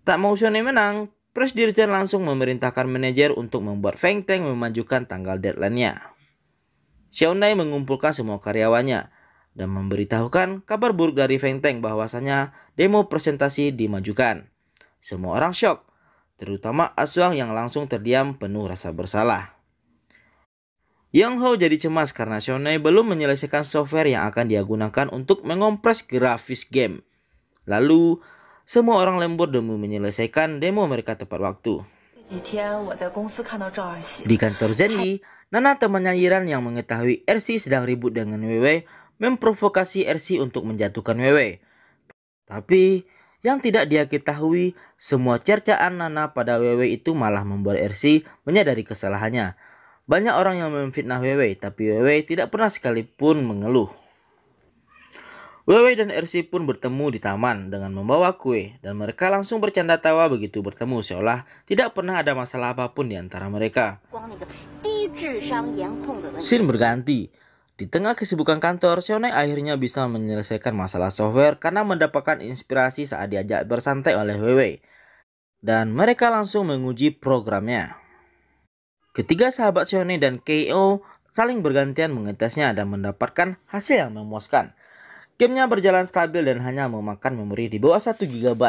Tak mau Xiaomi menang, Press Dirjen langsung memerintahkan manajer untuk membuat Feng Teng memajukan tanggal deadline-nya. Xiaomi mengumpulkan semua karyawannya dan memberitahukan kabar buruk dari Feng Teng bahwasanya demo presentasi dimajukan. Semua orang syok, terutama Asuang yang langsung terdiam penuh rasa bersalah. Yang Ho jadi cemas karena Xiaomi belum menyelesaikan software yang akan dia gunakan untuk mengompres grafis game. Lalu, semua orang lembur demi menyelesaikan demo mereka tepat waktu. Di kantor Zenli, Nana temannya Yiran yang mengetahui RC sedang ribut dengan Weiwei memprovokasi RC untuk menjatuhkan Weiwei. Tapi, yang tidak dia ketahui, semua cercaan Nana pada Weiwei itu malah membuat RC menyadari kesalahannya. Banyak orang yang memfitnah Weiwei, tapi Weiwei tidak pernah sekalipun mengeluh. Weiwei dan RC pun bertemu di taman dengan membawa kue, dan mereka langsung bercanda tawa begitu bertemu seolah tidak pernah ada masalah apapun di antara mereka. Scene berganti. Di tengah kesibukan kantor, Xiaomi akhirnya bisa menyelesaikan masalah software karena mendapatkan inspirasi saat diajak bersantai oleh Weiwei. Dan mereka langsung menguji programnya. Ketiga sahabat Xiaomi dan KO saling bergantian mengetesnya dan mendapatkan hasil yang memuaskan. Gamenya berjalan stabil dan hanya memakan memori di bawah 1 GB,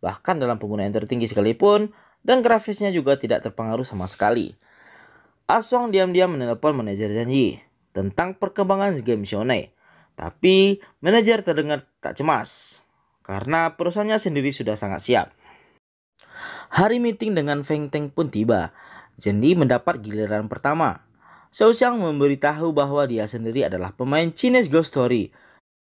bahkan dalam penggunaan tertinggi sekalipun, dan grafisnya juga tidak terpengaruh sama sekali. Asuang diam-diam menelpon manajer Janji tentang perkembangan game Xiaomi, tapi manajer terdengar tak cemas, karena perusahaannya sendiri sudah sangat siap. Hari meeting dengan Feng Teng pun tiba. Zenli mendapat giliran pertama. Xiao Xiang memberitahu bahwa dia sendiri adalah pemain Chinese Ghost Story.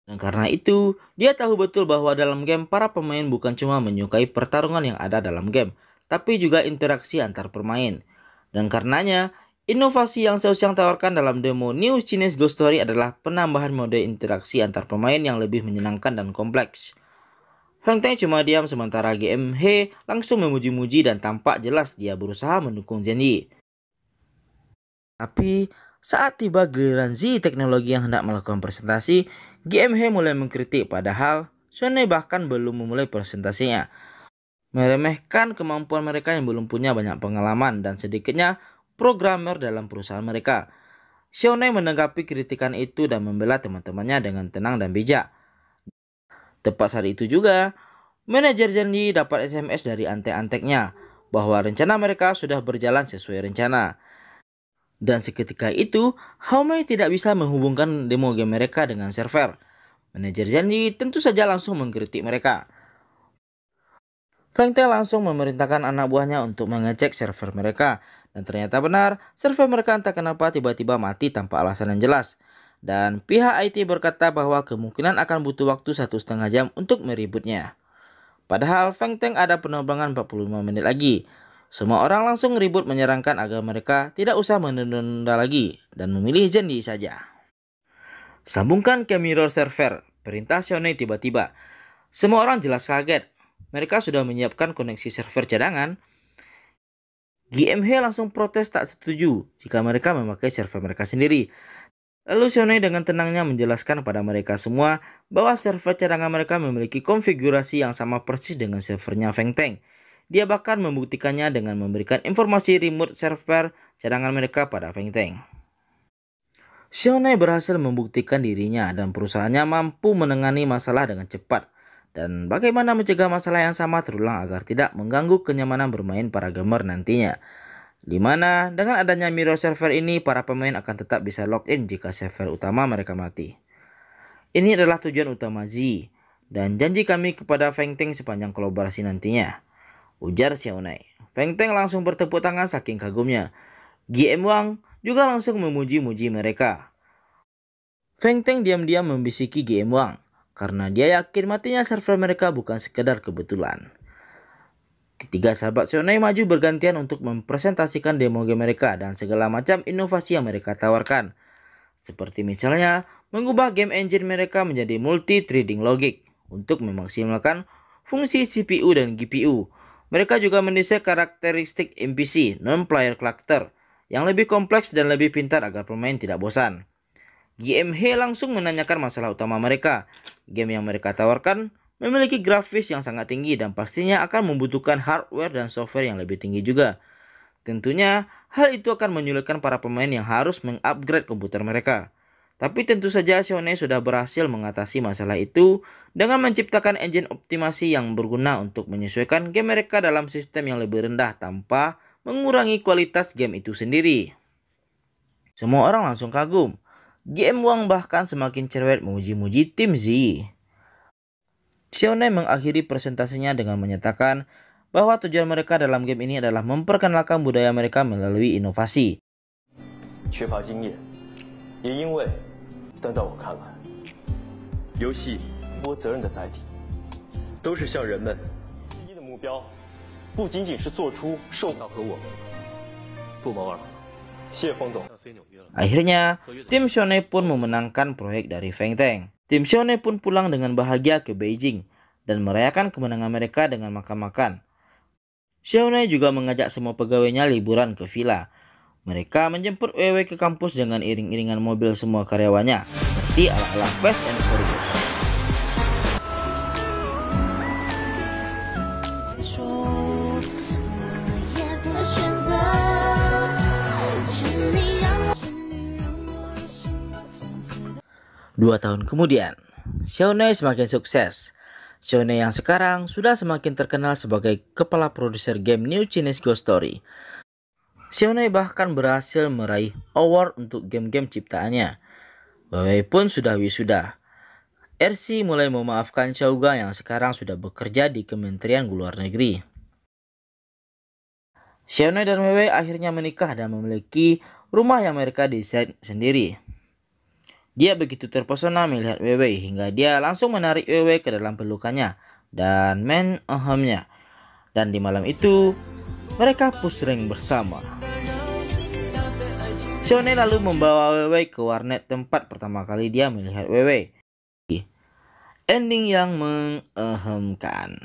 Dan karena itu, dia tahu betul bahwa dalam game para pemain bukan cuma menyukai pertarungan yang ada dalam game, tapi juga interaksi antar pemain. Dan karenanya, inovasi yang Xiao Xiang tawarkan dalam demo New Chinese Ghost Story adalah penambahan mode interaksi antar pemain yang lebih menyenangkan dan kompleks. Feng Teng cuma diam sementara GMH langsung memuji-muji dan tampak jelas dia berusaha mendukung Zenli. Tapi saat tiba giliran Z teknologi yang hendak melakukan presentasi, GMH mulai mengkritik padahal Xiaomi bahkan belum memulai presentasinya. Meremehkan kemampuan mereka yang belum punya banyak pengalaman dan sedikitnya programmer dalam perusahaan mereka. Xiaomi menanggapi kritikan itu dan membela teman-temannya dengan tenang dan bijak. Tepat saat itu juga, manajer Zenli dapat SMS dari antek-anteknya bahwa rencana mereka sudah berjalan sesuai rencana. Dan seketika itu, Haomei tidak bisa menghubungkan demo game mereka dengan server. Manajer Zenli tentu saja langsung mengkritik mereka. Feng Teng langsung memerintahkan anak buahnya untuk mengecek server mereka. Dan ternyata benar, server mereka entah kenapa tiba-tiba mati tanpa alasan yang jelas. Dan pihak IT berkata bahwa kemungkinan akan butuh waktu 1,5 jam untuk meributnya. Padahal Feng Teng ada penerbangan 45 menit lagi. Semua orang langsung ribut menyarankan agar mereka tidak usah menunda lagi dan memilih Zenli saja. Sambungkan ke mirror server, perintah Xiaomi tiba-tiba. Semua orang jelas kaget. Mereka sudah menyiapkan koneksi server cadangan. GMH langsung protes tak setuju jika mereka memakai server mereka sendiri. Lalu Xiaomi dengan tenangnya menjelaskan pada mereka semua bahwa server cadangan mereka memiliki konfigurasi yang sama persis dengan servernya Feng Teng. Dia bahkan membuktikannya dengan memberikan informasi remote server cadangan mereka pada Feng Teng. Xiaomi berhasil membuktikan dirinya dan perusahaannya mampu menangani masalah dengan cepat. Dan bagaimana mencegah masalah yang sama terulang agar tidak mengganggu kenyamanan bermain para gamer nantinya. Di mana dengan adanya mirror server ini para pemain akan tetap bisa login jika server utama mereka mati. Ini adalah tujuan utama Z dan janji kami kepada Feng Teng sepanjang kolaborasi nantinya, ujar Xiaomi. Feng Teng langsung bertepuk tangan saking kagumnya. GM Wang juga langsung memuji-muji mereka. Feng Teng diam-diam membisiki GM Wang karena dia yakin matinya server mereka bukan sekedar kebetulan. Ketiga sahabat Xiaomi maju bergantian untuk mempresentasikan demo game mereka dan segala macam inovasi yang mereka tawarkan. Seperti misalnya mengubah game engine mereka menjadi multi-threading logic untuk memaksimalkan fungsi CPU dan GPU. Mereka juga mendesain karakteristik NPC non-player character yang lebih kompleks dan lebih pintar agar pemain tidak bosan. GMH langsung menanyakan masalah utama mereka. Game yang mereka tawarkan memiliki grafis yang sangat tinggi dan pastinya akan membutuhkan hardware dan software yang lebih tinggi juga. Tentunya hal itu akan menyulitkan para pemain yang harus mengupgrade komputer mereka. Tapi tentu saja Xiaomi sudah berhasil mengatasi masalah itu dengan menciptakan engine optimasi yang berguna untuk menyesuaikan game mereka dalam sistem yang lebih rendah tanpa mengurangi kualitas game itu sendiri. Semua orang langsung kagum. GM Wang bahkan semakin cerewet memuji-muji tim Z. Xiaomi mengakhiri presentasinya dengan menyatakan bahwa tujuan mereka dalam game ini adalah memperkenalkan budaya mereka melalui inovasi. 缺乏经验，也因为，但在我看来，游戏多责任的载体，都是向人们第一的目标，不仅仅是做出售票和我们不谋而合。谢冯总，飞纽约了。Akhirnya, tim Xiaomi pun memenangkan proyek dari Feng Teng. Tim Xiaomi pun pulang dengan bahagia ke Beijing dan merayakan kemenangan mereka dengan makan-makan. Xiaomi juga mengajak semua pegawainya liburan ke villa. Mereka menjemput Weiwei ke kampus dengan iring-iringan mobil semua karyawannya, seperti ala-ala Fast and Furious. Dua tahun kemudian, Xiaomi semakin sukses. Xiaomi yang sekarang sudah semakin terkenal sebagai kepala produser game New Chinese Ghost Story. Xiaomi bahkan berhasil meraih award untuk game-game ciptaannya. Weiwei pun sudah wisuda. RC mulai memaafkan Xiaoga yang sekarang sudah bekerja di Kementerian Luar Negeri. Xiaomi dan Weiwei akhirnya menikah dan memiliki rumah yang mereka desain sendiri. Dia begitu terpesona melihat Weiwei hingga dia langsung menarik Weiwei ke dalam pelukannya dan mengahamnya. Dan di malam itu, mereka pusreng bersama. Xiaomi lalu membawa Weiwei ke warnet tempat pertama kali dia melihat Weiwei. Ending yang mengahamkan.